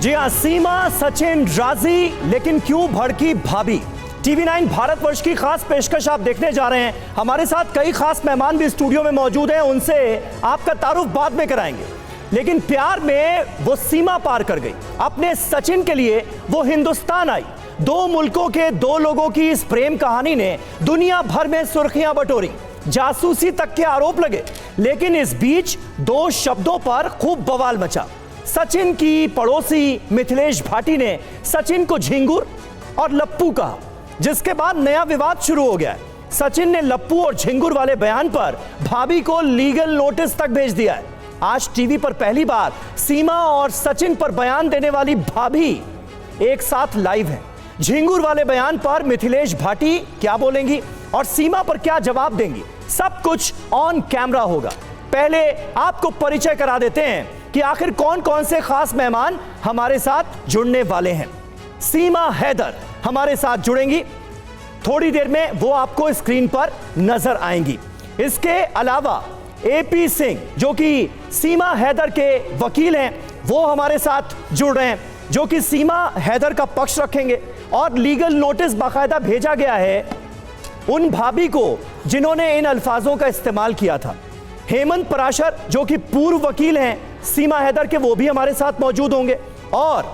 जी हाँ, सीमा, सचिन, राजी, लेकिन क्यों भड़की भाभी। TV9 भारतवर्ष की खास पेशकश आप देखने जा रहे हैं। हमारे साथ कई खास मेहमान भी स्टूडियो में मौजूद हैं, उनसे आपका तारुफ बाद में कराएंगे। लेकिन प्यार में वो सीमा पार कर गई। अपने सचिन के लिए वो हिंदुस्तान आई। दो मुल्कों के दो लोगों की इस प्रेम कहानी ने दुनिया भर में सुर्खियां बटोरी, जासूसी तक के आरोप लगे। लेकिन इस बीच दो शब्दों पर खूब बवाल मचा। सचिन की पड़ोसी मिथिलेश भाटी ने सचिन को झिंगुर और लप्पू कहा, जिसके बाद नया विवाद शुरू हो गया है। सचिन ने लप्पू और झिंगुर वाले बयान पर भाभी को लीगल नोटिस तक भेज दिया है। आज टीवी पर पहली बार सीमा और सचिन पर बयान देने वाली भाभी एक साथ लाइव है। झिंगुर वाले बयान पर मिथिलेश भाटी क्या बोलेंगी और सीमा पर क्या जवाब देंगी, सब कुछ ऑन कैमरा होगा। पहले आपको परिचय करा देते हैं कि आखिर कौन कौन से खास मेहमान हमारे साथ जुड़ने वाले हैं। सीमा हैदर हमारे साथ जुड़ेंगी, थोड़ी देर में वो आपको स्क्रीन पर नजर आएंगी। इसके अलावा AP सिंह, जो कि सीमा हैदर के वकील हैं, वो हमारे साथ जुड़ रहे हैं, जो कि सीमा हैदर का पक्ष रखेंगे। और लीगल नोटिस बाकायदा भेजा गया है उन भाभी को जिन्होंने इन अल्फाजों का इस्तेमाल किया था। हेमंत पराशर, जो कि पूर्व वकील हैं सीमा हैदर के, वो भी हमारे साथ मौजूद होंगे। और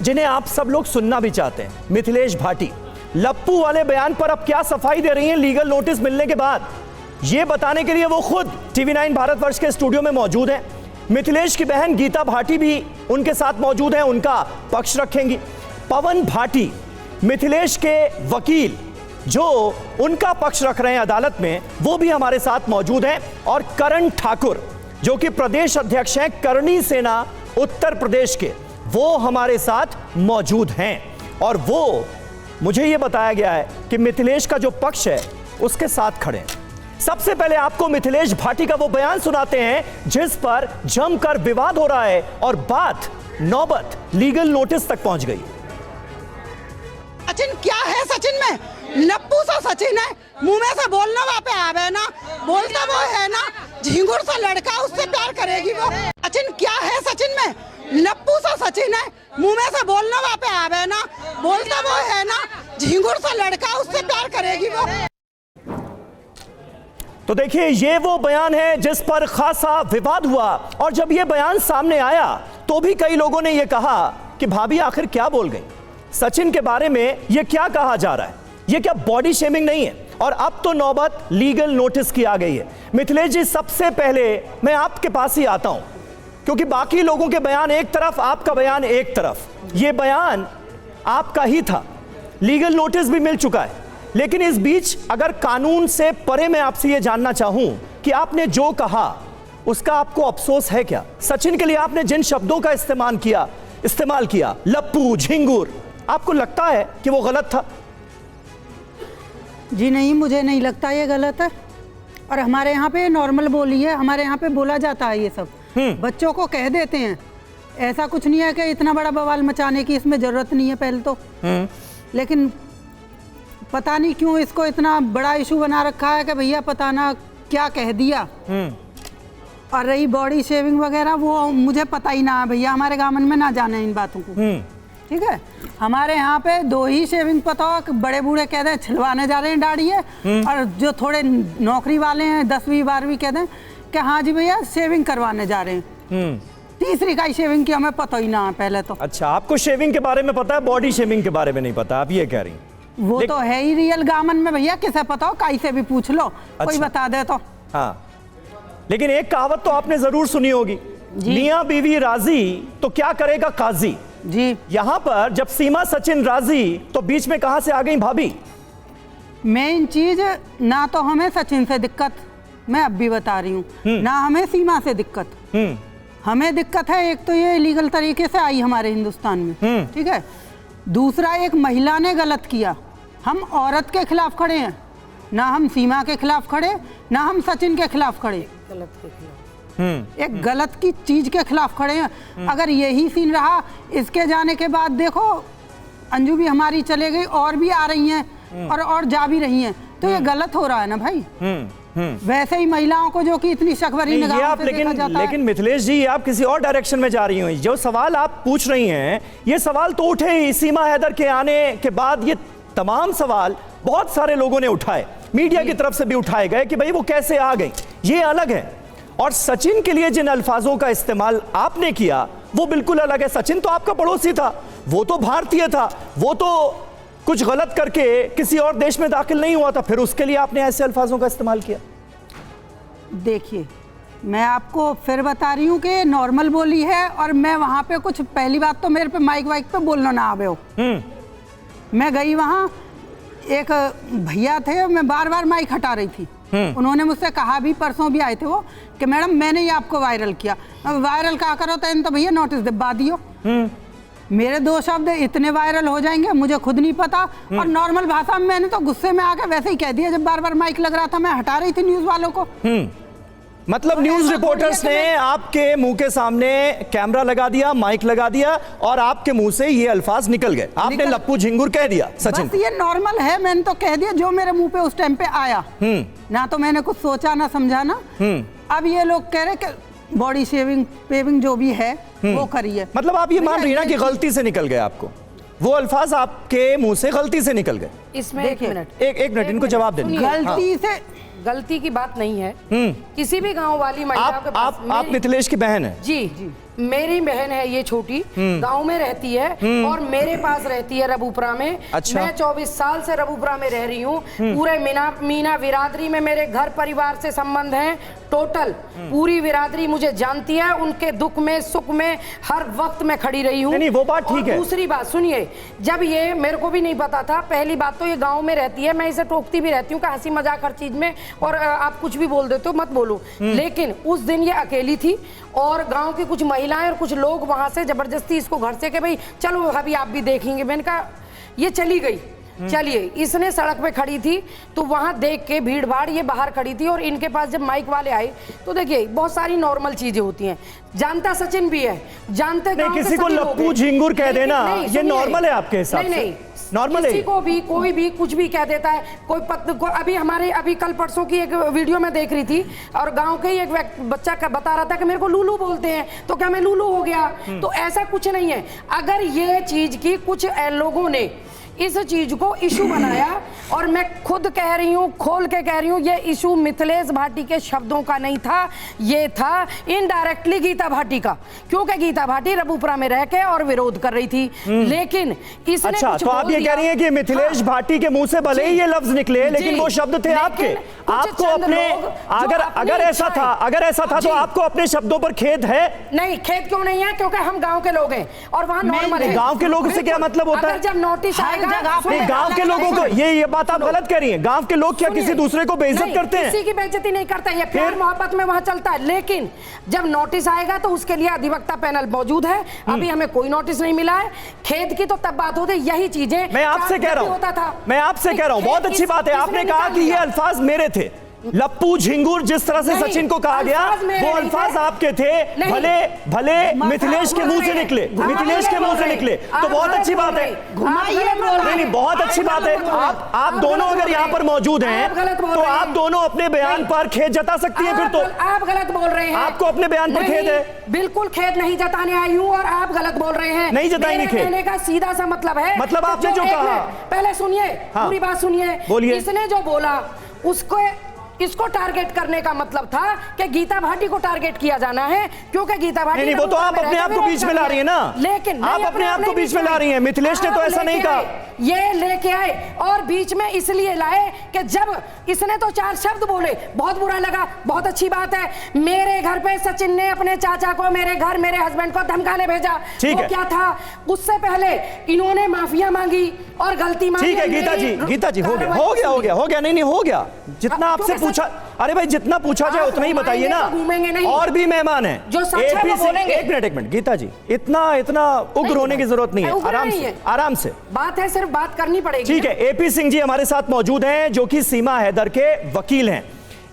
जिन्हें आप सब लोग सुनना भी चाहते हैं, मिथिलेश भाटी, लप्पू वाले बयान पर अब क्या सफाई दे रही हैं लीगल नोटिस मिलने के बाद, ये बताने के लिए वो खुद TV9 भारतवर्ष के स्टूडियो में मौजूद हैं। मिथिलेश की बहन गीता भाटी भी उनके साथ मौजूद हैं, उनका पक्ष रखेंगी। पवन भाटी, मिथिलेश के वकील, जो उनका पक्ष रख रहे हैं अदालत में, वो भी हमारे साथ मौजूद हैं। और करण ठाकुर, जो कि प्रदेश अध्यक्ष हैं करणी सेना उत्तर प्रदेश के, वो हमारे साथ मौजूद हैं। और वो, मुझे ये बताया गया है कि मिथिलेश का जो पक्ष है उसके साथ खड़े हैं। सबसे पहले आपको मिथिलेश भाटी का वो बयान सुनाते हैं जिस पर जमकर विवाद हो रहा है और बात नौबत लीगल नोटिस तक पहुंच गई। सचिन क्या है? सचिन में लप्पू सा सचिन है, मुंह में से बोलना वहाँ पे आवे ना, बोलता वो है ना, झिंगुर सा लड़का, उससे प्यार करेगी वो। सचिन क्या है? सचिन में लप्पू सा सचिन है, मुंह में से बोलना वहाँ पे आवे ना, बोलता वो है ना, झिंगुर सा लड़का, उससे प्यार करेगी वो। तो देखिए, ये वो बयान है जिस पर खासा विवाद हुआ। और जब ये बयान सामने आया तो भी कई लोगों ने ये कहा कि भाभी आखिर क्या बोल गई, सचिन के बारे में ये क्या कहा जा रहा है, ये क्या बॉडी शेमिंग नहीं है। और अब तो नौबत लीगल नोटिस की आ गई है। मिथिलेश जी, सबसे पहले मैं आपके पास ही आता हूं, क्योंकि बाकी लोगों के बयान एक तरफ, आपका बयान एक तरफ। ये बयान आपका ही था, लीगल नोटिस भी मिल चुका है। लेकिन इस बीच अगर कानून से परे मैं आपसे ये जानना चाहूं कि आपने जो कहा उसका आपको अफसोस है क्या? सचिन के लिए आपने जिन शब्दों का इस्तेमाल किया, लप्पू, झिंगुर, आपको लगता है कि वो गलत था? जी नहीं, मुझे नहीं लगता ये गलत है। और हमारे यहाँ पे नॉर्मल बोली है, हमारे यहाँ पे बोला जाता है ये सब, बच्चों को कह देते हैं। ऐसा कुछ नहीं है कि इतना बड़ा बवाल मचाने की इसमें जरूरत नहीं है पहले तो। लेकिन पता नहीं क्यों इसको इतना बड़ा इशू बना रखा है कि भैया पता ना क्या कह दिया। और रही बॉडी शेविंग वगैरह, वो मुझे पता ही ना है भैया, हमारे गांव में ना जाने इन बातों को। ठीक है, हमारे यहाँ पे दो ही शेविंग पता हो, बड़े बूढ़े कह दें छिलवाने जा रहे हैं दाढ़ी है, और जो थोड़े नौकरी वाले हैं 10वीं 12वीं कह दें कि हाँ जी भैया शेविंग करवाने जा रहे हैं। तीसरी का शेविंग की हमें पता ही ना है पहले तो। अच्छा, आपको शेविंग के बारे में पता है, बॉडी शेविंग के बारे में नहीं पता, आप ये कह रही हैं? वो तो है ही रियल गामन में भैया, किसे पता हो, काई से भी पूछ लो। अच्छा। कोई बता दे तो। हाँ, लेकिन एक कहावत तो आपने जरूर सुनी होगी, मियां बीवी राजी तो क्या करेगा काजी। जी, यहां पर जब सीमा सचिन राजी, तो बीच में कहां से आ गई भाभी? मेन चीज ना तो हमें सचिन से दिक्कत, मैं अब भी बता रही हूँ, ना हमें सीमा से दिक्कत। हमें दिक्कत है, एक तो ये इलीगल तरीके से आई हमारे हिंदुस्तान में, ठीक है। दूसरा, एक महिला ने गलत किया, हम औरत के खिलाफ खड़े हैं, ना हम सीमा के खिलाफ खड़े, ना हम सचिन के खिलाफ खड़े, गलत के खिलाफ, एक गलत की चीज के खिलाफ खड़े हैं। अगर यही सीन रहा, इसके जाने के बाद देखो अंजू भी हमारी चले गई, और भी आ रही हैं और जा भी रही हैं, तो ये गलत हो रहा है ना भाई। वैसे ही महिलाओं को जो कि इतनी शकवरी नहीं, ये निगाहों आप से देखा जाता है। लेकिन मिथिलेश जी, आप किसी और डायरेक्शन में जा रही हुई। जो सवाल आप पूछ रही हैं, ये सवाल तो उठे ही सीमा हैदर के आने के बाद। ये तमाम सवाल बहुत सारे लोगों ने उठाए, मीडिया की तरफ से भी उठाए गए कि भाई वो कैसे आ गई, ये अलग है। और सचिन के लिए जिन अल्फाजों का इस्तेमाल आपने किया वो बिल्कुल अलग है। सचिन तो आपका पड़ोसी था, वो तो भारतीय था, वो तो कुछ गलत करके किसी और देश में दाखिल नहीं हुआ था, फिर उसके लिए आपने ऐसे अल्फाजों का इस्तेमाल किया। देखिए, मैं आपको फिर बता रही हूँ कि नॉर्मल बोली है, और मैं वहाँ पे कुछ, पहली बात तो मेरे पे माइक वाइक पे बोलना ना आवे हो। मैं गई वहाँ, एक भैया थे, मैं बार बार माइक हटा रही थी। उन्होंने मुझसे कहा भी, परसों भी आए थे वो, कि मैडम मैंने ही आपको वायरल किया। अब वायरल क्या करो तो भैया नोटिस दिलवा दियो। मेरे 2 शब्द इतने वायरल हो जाएंगे मुझे खुद नहीं पता। और नॉर्मल भाषा में मैंने तो गुस्से में आके वैसे ही कह दिया, जब बार बार माइक लग रहा था, मैं हटा रही थी न्यूज वालों को। मतलब न्यूज रिपोर्टर्स ने आपके मुंह के सामने कैमरा लगा दिया, माइक लगा दिया, और आपके मुंह से ये अल्फाज निकल गए, आपने लप्पू झिंगुर कह दिया सचिन। बस ये नॉर्मल है, मैंने तो कह दिया जो मेरे मुंह पे उस टाइम पे आया। ना तो मैंने कुछ सोचा ना समझा ना। अब ये लोग कह रहे कि बॉडी शेविंग पेविंग जो भी है वो करिए। मतलब आप ये मान रही ना कि गलती से निकल गए, आपको वो अल्फाज आपके मुंह से गलती से निकल गए। इसमें एक मिनट, एक मिनट इनको जवाब देने। गलती से, गलती की बात नहीं है। किसी भी गांव वाली महिला के पास, आप मिथिलेश की बहन है? जी, मेरी बहन है ये छोटी, गांव में रहती है और मेरे पास रहती है रबूपुरा में। अच्छा। मैं 24 साल से रबूपुरा में रह रही हूँ। पूरे मीना बिरादरी में मेरे घर परिवार से संबंध हैं। टोटल पूरी बिरादरी मुझे जानती है, उनके दुख में सुख में हर वक्त मैं खड़ी रही हूँ। नहीं, वो बात ठीक है। दूसरी बात सुनिए, जब ये मेरे को भी नहीं पता था, पहली बात तो ये गांव में रहती है, मैं इसे टोकती भी रहती हूँ कि हंसी मजाक हर चीज में, और आप कुछ भी बोल देते हो मत बोलो। लेकिन उस दिन ये अकेली थी और गांव की कुछ महिलाएं और कुछ लोग वहां से जबरदस्ती इसको घर से कि भाई चलो अभी आप भी देखेंगे। मैंने कहा ये चली गई, चलिए। इसने सड़क पे खड़ी थी तो वहां देख के भीड़ भाड़, ये बाहर खड़ी थी और इनके पास जब माइक वाले आए तो देखिए बहुत सारी नॉर्मल चीजें होती हैं। जानता सचिन भी है, जानते नहीं, किसी को लप्पू झिंगुर कह देना ये नॉर्मल है आपके हिसाब से? नहीं, नॉर्मल है। किसी को भी कोई भी कुछ भी कह देता है। कोई अभी कल परसों की एक वीडियो में देख रही थी और गांव के ही एक बच्चा का बता रहा था कि मेरे को लूलू बोलते हैं, तो क्या मैं लूलू हो गया? तो ऐसा कुछ नहीं है। अगर ये चीज की कुछ लोगों ने इस चीज को इशू बनाया, और मैं खुद कह रही हूँ, खोल के कह रही हूँ, ये इशू मिथिलेश भाटी के शब्दों का नहीं था, ये था इनडायरेक्टली गीता भाटी का, क्योंकि गीता भाटी रबूपुरा में रह के और विरोध कर रही थी। लेकिन इसने अच्छा, तो आप ये कह रही हैं कि मिथिलेश भाटी के मुंह से भले ही ये लफ्ज निकले, लेकिन वो शब्द थे आपके। आपको अपने, अगर ऐसा था तो आपको अपने शब्दों पर खेद है? नहीं, खेद क्यों नहीं है? क्योंकि हम गांव के लोग हैं और वहां नॉर्मल है। गांव के लोगों से क्या मतलब होता है? जब नोटिस आएगा, गांव के लोगों को, ये बात आप गलत कह रही हैं। गांव के लोग क्या किसी दूसरे को बेइज्जत करते हैं? किसी की बेइज्जती नहीं करते, ये प्यार मोहब्बत में वहां चलता है। लेकिन जब नोटिस आएगा तो उसके लिए अधिवक्ता पैनल मौजूद है। अभी हमें कोई नोटिस नहीं मिला है। खेद की तो तब बात होती, यही चीजें मैं आपसे कह रहा हूं, बहुत अच्छी बात है। आपने कहा कि ये अल्फाज मेरे थे, लप्पू झिंगुर जिस तरह से सचिन को कहा गया वो अल्फाज आपके थे। भले मिथिलेश के मुंह से निकले, तो बहुत अच्छी बात है। नहीं, बहुत अच्छी बात है। आप दोनों अगर यहाँ पर मौजूद हैं तो आप दोनों अपने बयान पर खेद जता सकती हैं। फिर तो आप गलत बोल रहे हैं। आपको अपने बयान पर खेद है? बिल्कुल खेद नहीं जताने आई हूँ और आप गलत बोल रहे हैं। नहीं जताएंगे खेद। कहने का सीधा सा मतलब है, मतलब आपने जो कहा, पहले सुनिए, पूरी बात सुनिए, बोलिए। इसने जो बोला इसको टारगेट करने का मतलब था कि गीता भाटी को टारगेट किया जाना है, क्योंकि गीता भाटी नहीं, वो तो आप अपने आप को बीच में ला रही है ना। लेकिन आप अपने आप को बीच में ला रही हैं। मिथिलेश ने तो ऐसा नहीं कहा। ये लेके आए और बीच में इसलिए लाए कि जब इसने तो 4 शब्द बोले, बहुत बुरा लगा। बहुत अच्छी बात है, मेरे घर पे सचिन ने अपने चाचा को, मेरे हस्बैंड को धमकाने भेजा। वो क्या था? उससे पहले इन्होंने माफिया मांगी और गलती मांगी। ठीक है गीता जी, हो गया। नहीं, हो गया। जितना आपसे पूछा, अरे भाई जितना पूछा जाए उतना ही बताइए ना। और भी मेहमान हैं जो सच है वो बोलेंगे। एक मिनट गीता जी, इतना उग्र होने की जरूरत नहीं है। आराम से बात है, सिर्फ बात करनी पड़ेगी। ठीक है, एपी सिंह जी हमारे साथ मौजूद हैं, जो कि सीमा हैदर के वकील हैं।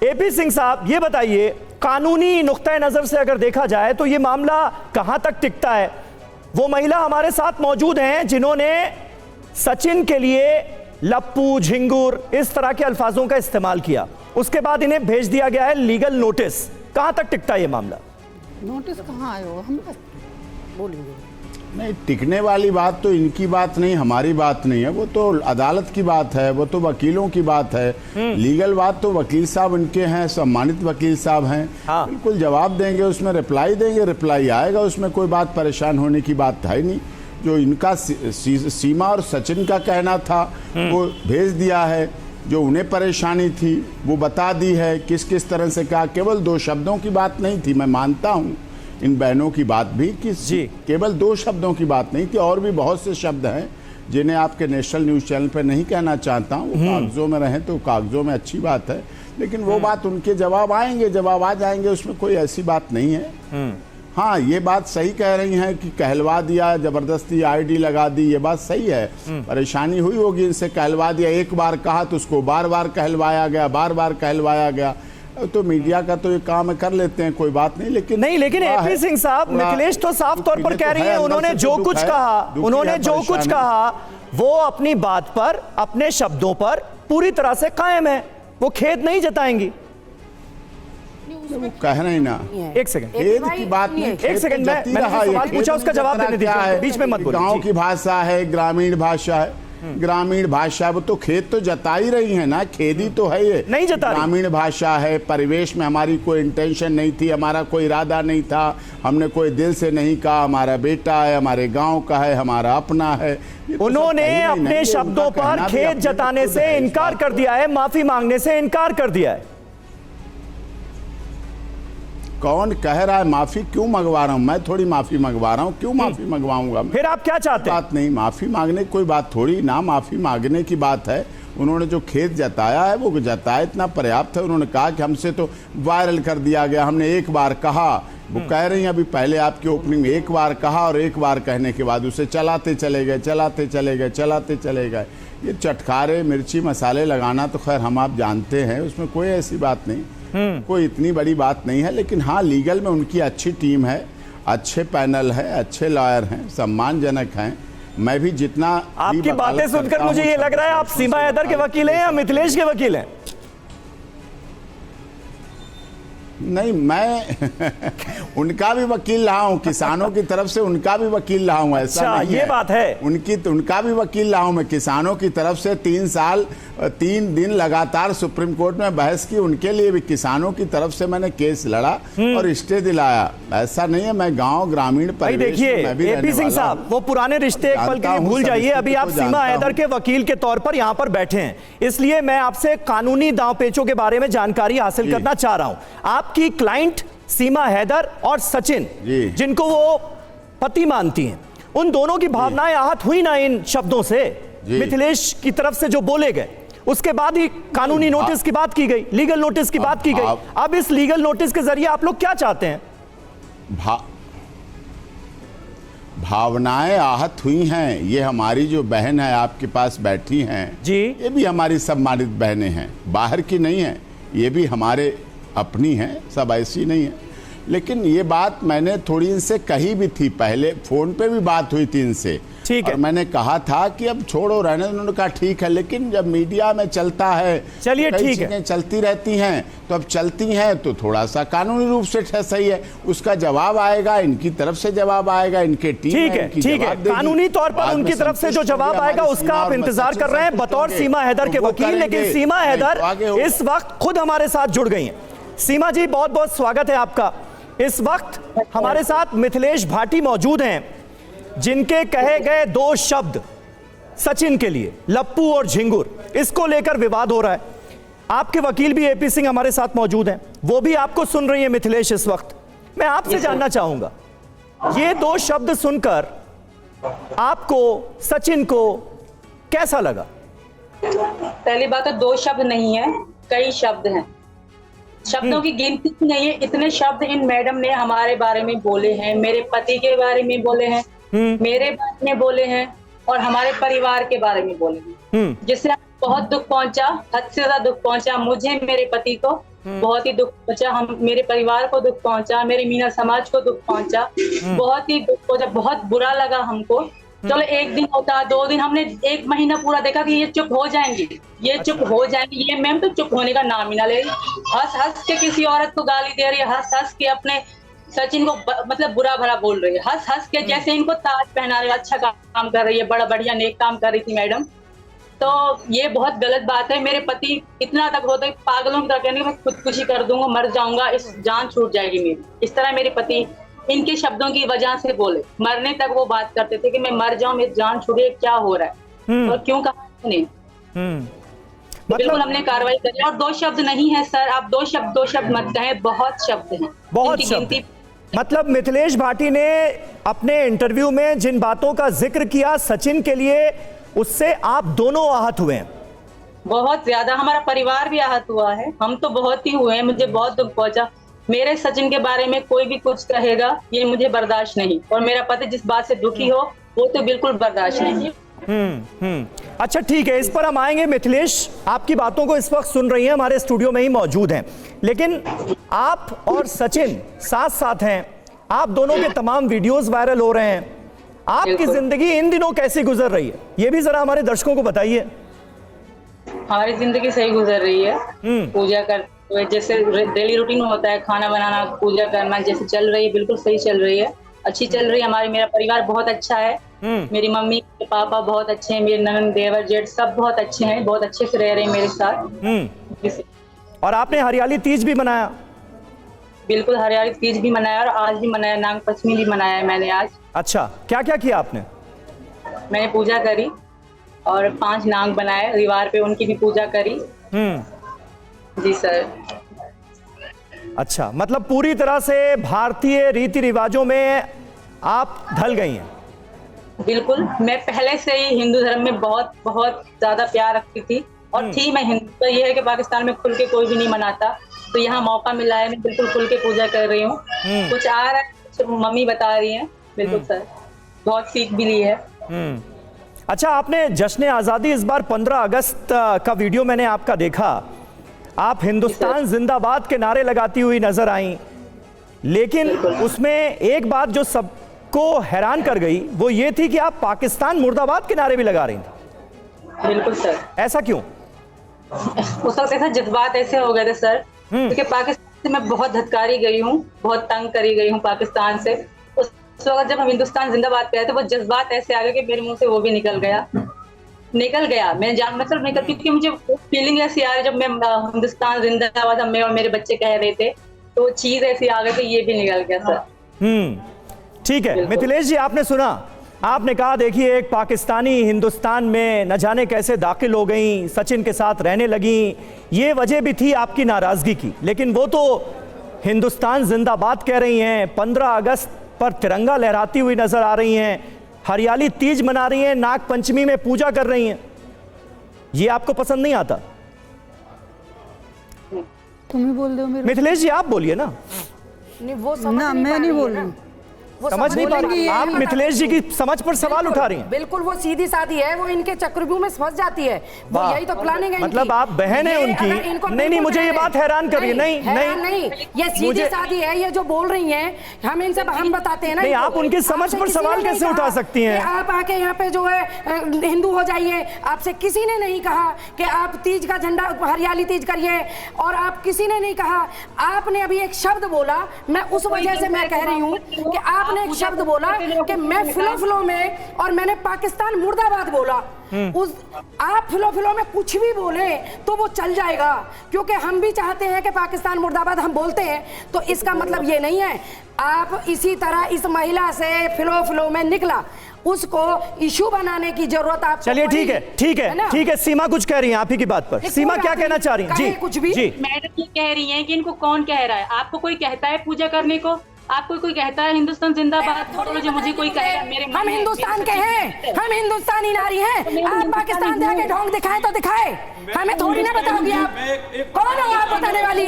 एपी सिंह साहब, ये बताइए, कानूनी नुक्ता नजर से अगर देखा जाए तो ये मामला कहां तक टिकता है? वो महिला हमारे साथ मौजूद हैं जिन्होंने सचिन के लिए लप्पू झिंगुर इस तरह के अल्फाजों का इस्तेमाल किया, उसके बाद इन्हें भेज दिया गया है लीगल नोटिस। कहां तक टिकता है ये मामला? नोटिस कहाँ आए हो, हम बस बोलेंगे। नहीं, टिकने वाली बात तो इनकी बात नहीं, हमारी बात नहीं है, वो तो अदालत की बात है, वो तो वकीलों की बात है। लीगल बात तो वकील साहब इनके हैं, सम्मानित वकील साहब हैं। हाँ। बिल्कुल जवाब देंगे, उसमें रिप्लाई देंगे, रिप्लाई आएगा, उसमें कोई बात परेशान होने की बात है नहीं। जो इनका सीमा और सचिन का कहना था वो भेज दिया है, जो उन्हें परेशानी थी वो बता दी है, किस किस तरह से क्या। केवल 2 शब्दों की बात नहीं थी, मैं मानता हूँ इन बहनों की बात भी कि केवल 2 शब्दों की बात नहीं थी, और भी बहुत से शब्द हैं जिन्हें आपके नेशनल न्यूज़ चैनल पर नहीं कहना चाहता हूँ। वो कागजों में रहें तो कागजों में अच्छी बात है, लेकिन वो बात उनके जवाब आएंगे, जवाब आ जाएंगे, उसमें कोई ऐसी बात नहीं है। हाँ, ये बात सही कह रही हैं कि कहलवा दिया, जबरदस्ती आईडी लगा दी, ये बात सही है। परेशानी हुई होगी इनसे, कहलवा दिया, एक बार कहा तो उसको बार बार कहलवाया गया, बार बार कहलवाया गया। तो मीडिया का तो ये काम कर लेते हैं, कोई बात नहीं। लेकिन एपी सिंह साहब, मिथिलेश तो साफ तौर पर कह रही हैं, उन्होंने जो कुछ कहा वो अपनी बात पर, अपने शब्दों पर पूरी तरह से कायम है, वो खेद नहीं जताएंगी। वो कह रहे ना, एक सेकंड, खेद की बात नहीं, एक सेकंड, मैंने सवाल पूछा, उसका जवाब देने दीजिए, बीच में मत बोलिए। गांव की भाषा है, ग्रामीण भाषा है, ग्रामीण भाषा, वो तो खेद तो जता ही रही है ना, खेदी तो है ये, नहीं जता। ग्रामीण भाषा है, परिवेश में हमारी कोई इंटेंशन नहीं थी, हमारा कोई इरादा नहीं था, हमने कोई दिल से नहीं कहा, हमारा बेटा है, हमारे गांव का है, हमारा अपना है। उन्होंने अपने शब्दों पर खेद जताने से इनकार कर दिया है, माफी मांगने से इनकार कर दिया है। कौन कह रहा है माफी क्यों मंगवा रहा हूं? मैं थोड़ी माफी मंगवा रहा हूं, क्यों माफी मंगवाऊंगा मैं? फिर आप क्या चाहते हैं? बात नहीं, माफी मांगने की कोई बात थोड़ी ना, माफी मांगने की बात है। उन्होंने जो खेद जताया है वो जताया इतना पर्याप्त है। उन्होंने कहा कि हमसे तो वायरल कर दिया गया, हमने एक बार कहा। वो कह रही हैं अभी पहले आपकी ओपनिंग में एक बार कहा, और एक बार कहने के बाद उसे चलाते चले गए, चलाते चले गए, चलाते चले गए। ये चटखारे मिर्ची मसाले लगाना तो खैर हम आप जानते हैं, उसमें कोई ऐसी बात नहीं, कोई इतनी बड़ी बात नहीं है। लेकिन हाँ, लीगल में उनकी अच्छी टीम है, अच्छे पैनल है, अच्छे लॉयर हैं, सम्मानजनक हैं। मैं भी जितना आपकी बातें सुनकर मुझे ये लग रहा है आप सीमा हैदर के वकील हैं या मिथिलेश के वकील हैं? नहीं, मैं उनका भी वकील रहा हूं, किसानों की तरफ से उनका भी वकील रहा हूं, ऐसा नहीं ये है। बात है, उनका भी वकील रहा हूं मैं, किसानों की तरफ से 3 साल 3 दिन लगातार सुप्रीम कोर्ट में बहस की, उनके लिए भी किसानों की तरफ से मैंने केस लड़ा और स्टे दिलाया। ऐसा नहीं है, मैं गांव ग्रामीण परिवेश में मैं भी एपी सिंह साहब, वो पुराने रिश्ते एक पल के लिए भूल जाइए। अभी आप सीमा हैदर के वकील के तौर पर यहाँ पर बैठे हैं, इसलिए मैं आपसे कानूनी दांवपेचों के बारे में जानकारी हासिल करना चाह रहा हूं। आपकी क्लाइंट सीमा हैदर और सचिन, जिनको वो पति मानती हैं, उन दोनों की भावनाएं आहत हुई ना इन शब्दों से, मिथिलेश की तरफ से जो बोले गए, उसके बाद ही कानूनी नोटिस की बात की गई, लीगल नोटिस की बात की गई। अब इस लीगल नोटिस के जरिए आप लोग क्या चाहते हैं? भावनाएं आहत हुई हैं। ये हमारी जो बहन है आपके पास बैठी हैं जी, ये भी हमारी सम्मानित बहनें हैं, बाहर की नहीं है, ये भी हमारे अपनी हैं, सब ऐसी नहीं है। लेकिन ये बात मैंने थोड़ी इनसे कही भी थी, पहले फोन पे भी बात हुई थी इनसे, ठीक है, और मैंने कहा था कि अब छोड़ो रहने। उन्होंने कहा ठीक है, लेकिन जब मीडिया में चलता है, चलिए ठीक है, चलती रहती हैं, तो अब चलती हैं तो थोड़ा सा कानूनी रूप से सही है, उसका जवाब आएगा, इनकी तरफ से जवाब आएगा, इनके टीम ठीक है, ठीक है, कानूनी तौर पर उनकी तरफ से जो जवाब आएगा उसका आप इंतजार कर रहे हैं बतौर सीमा हैदर के वकील। लेकिन सीमा हैदर इस वक्त खुद हमारे साथ जुड़ गई हैं। सीमा जी, बहुत बहुत स्वागत है आपका। इस वक्त हमारे साथ मिथिलेश भाटी मौजूद हैं, जिनके कहे गए 2 शब्द सचिन के लिए, लप्पू और झिंगुर, इसको लेकर विवाद हो रहा है। आपके वकील भी एपी सिंह हमारे साथ मौजूद हैं, वो भी आपको सुन रही है मिथिलेश इस वक्त। मैं आपसे जानना चाहूंगा, ये 2 शब्द सुनकर आपको, सचिन को कैसा लगा? पहली बात तो 2 शब्द नहीं है, कई शब्द हैं, शब्दों की गिनती नहीं है। इतने शब्द इन मैडम ने हमारे बारे में बोले हैं, मेरे पति के बारे में बोले हैं, मेरे बारे में बोले हैं, और हमारे परिवार के बारे में बोले हैं, जिससे बहुत दुख पहुंचा, हद से ज्यादा दुख पहुंचा मुझे, मेरे पति को बहुत ही दुख पहुंचा, हम मेरे परिवार को दुख पहुंचा, मेरे मीना समाज को दुख पहुंचा, बहुत ही दुख पहुंचा, बहुत बुरा लगा हमको चलो एक दिन होता, 2 दिन, हमने 1 महीना पूरा देखा कि ये चुप हो जाएंगी, ये चुप हो जाएंगी। ये मैम तो चुप होने का नाम ही ना ले रही, हंस हंस के किसी औरत को गाली दे रही है, हंस हंस के अपने सचिन को मतलब बुरा भला बोल रही है, हंस हंस के जैसे इनको ताज पहना रही है। अच्छा काम कर रही है, बड़ा बढ़िया नेक काम कर रही थी मैडम। तो ये बहुत गलत बात है। मेरे पति इतना तक होता है पागलों की तरह कहने मैं खुदकुशी कर दूंगा, मर जाऊंगा, इस जान छूट जाएगी मेरी। इस तरह मेरे पति इनके शब्दों की वजह से बोले, मरने तक वो बात करते थे कि मैं मर जाऊं, मेरी जान छूटे, क्या हो रहा है और क्यों कहा नहीं। बिल्कुल हमने कार्रवाई करी और 2 शब्द नहीं है सर, आप 2 शब्द मत कहें, बहुत शब्द हैं, बहुत इनकी शब्द। गिनती। मतलब मिथिलेश भाटी ने अपने इंटरव्यू में जिन बातों का जिक्र किया सचिन के लिए, उससे आप दोनों आहत हुए हैं। बहुत ज्यादा, हमारा परिवार भी आहत हुआ है, हम तो बहुत ही हुए हैं, मुझे बहुत दुख पहुंचा। मेरे सचिन के बारे में कोई भी कुछ कहेगा ये मुझे बर्दाश्त नहीं, और मेरा पति जिस बात से दुखी हो वो तो बिल्कुल बर्दाश्त नहीं। अच्छा ठीक है, इस पर हम आएंगे। मिथिलेश आपकी बातों को इस वक्त सुन रही हैं, हमारे स्टूडियो में ही मौजूद हैं, लेकिन आप और सचिन साथ साथ हैं, आप दोनों के तमाम वीडियोस वायरल हो रहे हैं। आपकी जिंदगी इन दिनों कैसी गुजर रही है, ये भी जरा हमारे दर्शकों को बताइए। हमारी जिंदगी सही गुजर रही है, पूजा करते हुए जैसे डेली रूटीन होता है, खाना बनाना, पूजा करना, जैसे चल रही है, बिल्कुल सही चल रही है, अच्छी चल रही है। हमारी मेरा परिवार बहुत अच्छा है, मेरी मम्मी पापा बहुत अच्छे हैं, मेरे ननद देवर जेठ सब बहुत अच्छे हैं, बहुत अच्छे से रह रहे हैं मेरे साथ। और आपने हरियाली तीज भी मनाया? बिल्कुल हरियाली तीज भी मनाया और आज भी मनाया, नाग पंचमी भी मनाया है मैंने आज। अच्छा, क्या क्या किया आपने? मैंने पूजा करी और 5 नाग बनाए दीवार पे, उनकी भी पूजा करी। जी सर। अच्छा, मतलब पूरी तरह से भारतीय रीति रिवाजों में आप ढल गई हैं। बिल्कुल, मैं पहले से ही हिंदू धर्म में बहुत बहुत ज्यादा प्यार रखती थी और थी मैं हिंदू। तो ये है कि पाकिस्तान में खुल के कोई भी नहीं मनाता, तो यहाँ मौका मिला है, मैं बिल्कुल खुल के पूजा कर रही हूँ। कुछ आ रहा है, कुछ मम्मी बता रही हैं। बिल्कुल सर, बहुत सीख भी ली है। अच्छा, आपने जश्न आज़ादी इस बार 15 अगस्त का वीडियो मैंने आपका देखा, आप हिंदुस्तान जिंदाबाद के नारे लगाती हुई नजर आई, लेकिन उसमें एक बात जो सबको हैरान कर गई वो ये थी कि आप पाकिस्तान मुर्दाबाद के नारे भी लगा रही थी। बिल्कुल सर। ऐसा क्यों? उस वक्त ऐसा जज्बात ऐसे हो गए थे सर, क्योंकि पाकिस्तान से मैं बहुत धत्कारी गई हूँ, बहुत तंग करी गई हूँ पाकिस्तान से। उस वक्त जब हम हिंदुस्तान जिंदाबाद कह रहे थे, वो जज्बात ऐसे आ गए कि मेरे मुंह से वो भी निकल गया। मैं जान मतलब निकल, क्योंकि मुझे फीलिंग ऐसी आ रही, जब मैं हिंदुस्तान जिंदाबाद मैं और मेरे बच्चे कह रहे थे, तो चीज ऐसी आ गई कि ये भी निकल गया सर। ठीक है मिथिलेश जी, आपने सुना, आपने कहा देखिए एक पाकिस्तानी हिंदुस्तान में न जाने कैसे दाखिल हो गई, सचिन के साथ रहने लगी, ये वजह भी थी आपकी नाराजगी की, लेकिन वो तो हिंदुस्तान जिंदाबाद कह रही हैं, 15 अगस्त पर तिरंगा लहराती हुई नजर आ रही हैं, हरियाली तीज मना रही हैं, नाग पंचमी में पूजा कर रही हैं। ये आपको पसंद नहीं आता? तुम ही बोल दो मेरे। मिथिलेश जी आप बोलिए ना। नहीं, वो समझ ना, नहीं मैं पा नहीं रही है बोल ना। रही। वो समझ नहीं पा रही, आप मिथिलेश जी की समझ पर सवाल उठा रही हैं। बिल्कुल, वो सीधी सादी है, वो इनके चक्रव्यूह में फंस जाती है, वो यही तो प्लानिंग है। मतलब आप बहन है उनकी। नहीं, मुझे ये बात हैरान कर रही है। नहीं, ये सीधी सादी है, ये जो बोल रही हैं, हम इनसे हम बताते हैं ना। नहीं, आप उनकी समझ पर सवाल कैसे उठा सकती हैं? आप आके यहाँ पे जो है हिंदू हो जाइए, आपसे किसी ने नहीं कहा कि आप तीज का झंडा हरियाली तीज करिए, और आप किसी ने नहीं कहा। आपने अभी एक शब्द बोला, मैं उस वजह से मैं कह रही हूँ कि आपने एक शब्द बोला कि मैं फिलो में, और मैंने पाकिस्तान मुर्दाबाद बोला। उस आप फिलो में कुछ भी बोले तो वो चल जाएगा, क्योंकि हम भी चाहते हैं कि पाकिस्तान मुर्दाबाद हम बोलते हैं, तो इसका मतलब ये नहीं है आप इसी तरह इस महिला से फिलो में निकला, उसको इशू बनाने की जरूरत आप। चलिए ठीक है, सीमा कुछ कह रही हैं आप ही की बात पर। सीमा क्या कहना चाह रही हैं? जी कुछ भी। जी मैडम ये कह रही हैं कि इनको कौन कह रहा है? आपको कोई कहता है पूजा करने को? आपको कोई कहता है हिंदुस्तान जिंदाबाद? जो मुझे कोई कह रहा है, मेरे हम हिंदुस्तान के हैं, हम हिंदुस्तानी नारी हैं। आप पाकिस्तान जाके ढोंग दिखाएं तो दिखाए, हमें थोड़ी ना बताओगे। आप कौन हो आप बताने वाली?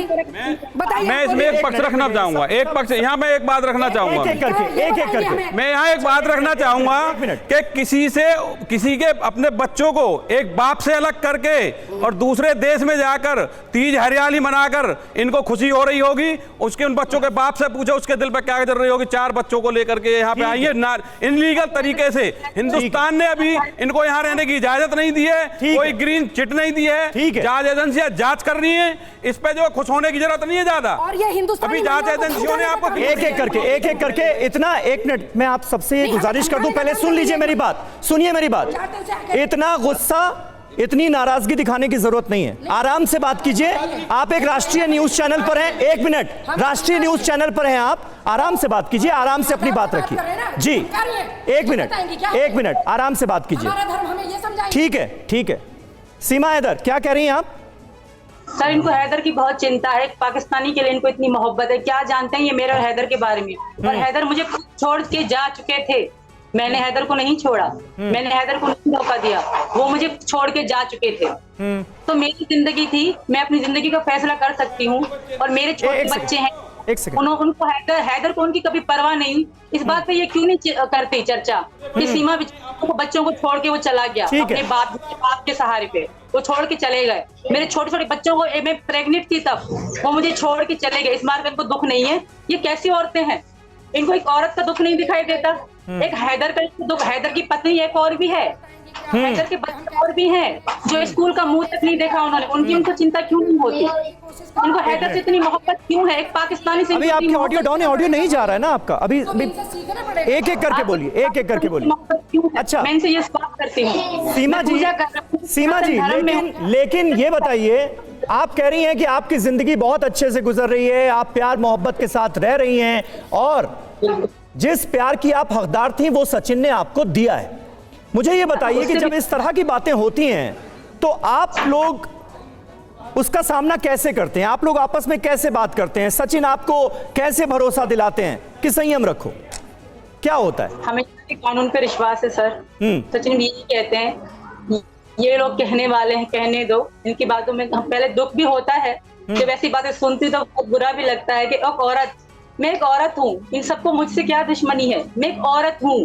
बताइए। मैं इसमें एक पक्ष रखना चाहूंगा, एक पक्ष यहाँ मैं एक बात रखना चाहूंगा, एक करके मैं यहाँ एक बात रखना चाहूंगा कि किसी के अपने बच्चों को एक बाप से अलग करके और दूसरे देश में जाकर तीज हरियाली मनाकर इनको खुशी हो रही होगी, उसके उन बच्चों के बाप से पूछो उसके दिल मोटरसाइकिल पर क्या कर रही होगी, 4 बच्चों को लेकर के यहाँ पे आई है इनलीगल तरीके से। हिंदुस्तान ने अभी इनको यहाँ रहने की इजाजत नहीं दी है, कोई ग्रीन चिट नहीं दी है, जांच एजेंसियां जांच कर रही है, इस पे जो खुश होने की जरूरत नहीं है ज्यादा। और ये हिंदुस्तान अभी जांच एजेंसियों ने आपको एक एक करके इतना, 1 मिनट मैं आप सबसे गुजारिश कर दूं, पहले सुन लीजिए मेरी बात, सुनिए मेरी बात। इतना गुस्सा, इतनी नाराजगी दिखाने की जरूरत नहीं है, आराम से बात कीजिए। आप एक राष्ट्रीय न्यूज चैनल पर हैं, 1 मिनट, राष्ट्रीय न्यूज चैनल पर हैं आप, आराम से बात कीजिए, आराम से अपनी बात रखिए जी। 1 मिनट आराम से बात कीजिए। ठीक है। सीमा हैदर, क्या कह रही हैं आप? सर, इनको हैदर की बहुत चिंता है, पाकिस्तानी के लिए इनको इतनी मोहब्बत है। क्या जानते हैं ये मेरे और हैदर के बारे में? और हैदर मुझे छोड़ के जा चुके थे, मैंने हैदर को नहीं छोड़ा, मैंने हैदर को नहीं धोखा दिया, वो मुझे छोड़ के जा चुके थे। तो मेरी जिंदगी थी, मैं अपनी जिंदगी का फैसला कर सकती हूँ। और मेरे छोटे बच्चे हैं, उनको हैदर को उनकी कभी परवाह नहीं। इस बात पे ये क्यों नहीं करती चर्चा कि सीमा बच्चों को छोड़ के वो चला गया अपने बाप के सहारे पे, वो छोड़ के चले गए। मेरे छोटे छोटे बच्चों को, मैं प्रेग्नेंट थी तब, वो मुझे छोड़ के चले गए। इस बात का इनको दुख नहीं है। ये कैसी औरतें हैं, इनको एक औरत का दुख नहीं दिखाई देता? एक हैदर का दुख, हैदर की पत्नी एक और भी है, हैदर के बच्चे और भी हैं जो स्कूल का मुंह तक नहीं देखा उन्होंने, उनको चिंता क्यों नहीं होती? इनको हैदर से इतनी मोहब्बत क्यों है? एक पाकिस्तानी से अभी आपकी ऑडियो डाउन है, ऑडियो नहीं जा रहा है ना आपका, अभी एक एक करके बोलिए, एक एक करके बोलिए। अच्छा, मैं इनसे ये बात करती हूँ सीमा जी, लेकिन ये बताइए, आप कह रही हैं कि आपकी जिंदगी बहुत अच्छे से गुजर रही है, आप प्यार मोहब्बत के साथ रह रही हैं, और जिस प्यार की आप हकदार थी वो सचिन ने आपको दिया है। मुझे ये बताइए कि जब इस तरह की बातें होती हैं तो आप लोग उसका सामना कैसे करते हैं? आप लोग आपस में कैसे बात करते हैं? सचिन आपको कैसे भरोसा दिलाते हैं कि संयम रखो? क्या होता है? हमें कानून पे विश्वास है सर। सचिन भी यही कहते हैं, ये लोग कहने वाले हैं, कहने दो, इनकी बातों में पहले दुख भी होता है, जब ऐसी बातें सुनती तो बहुत बुरा भी लगता है कि मैं एक औरत हूँ, इन सबको मुझसे क्या दुश्मनी है? मैं एक औरत हूँ।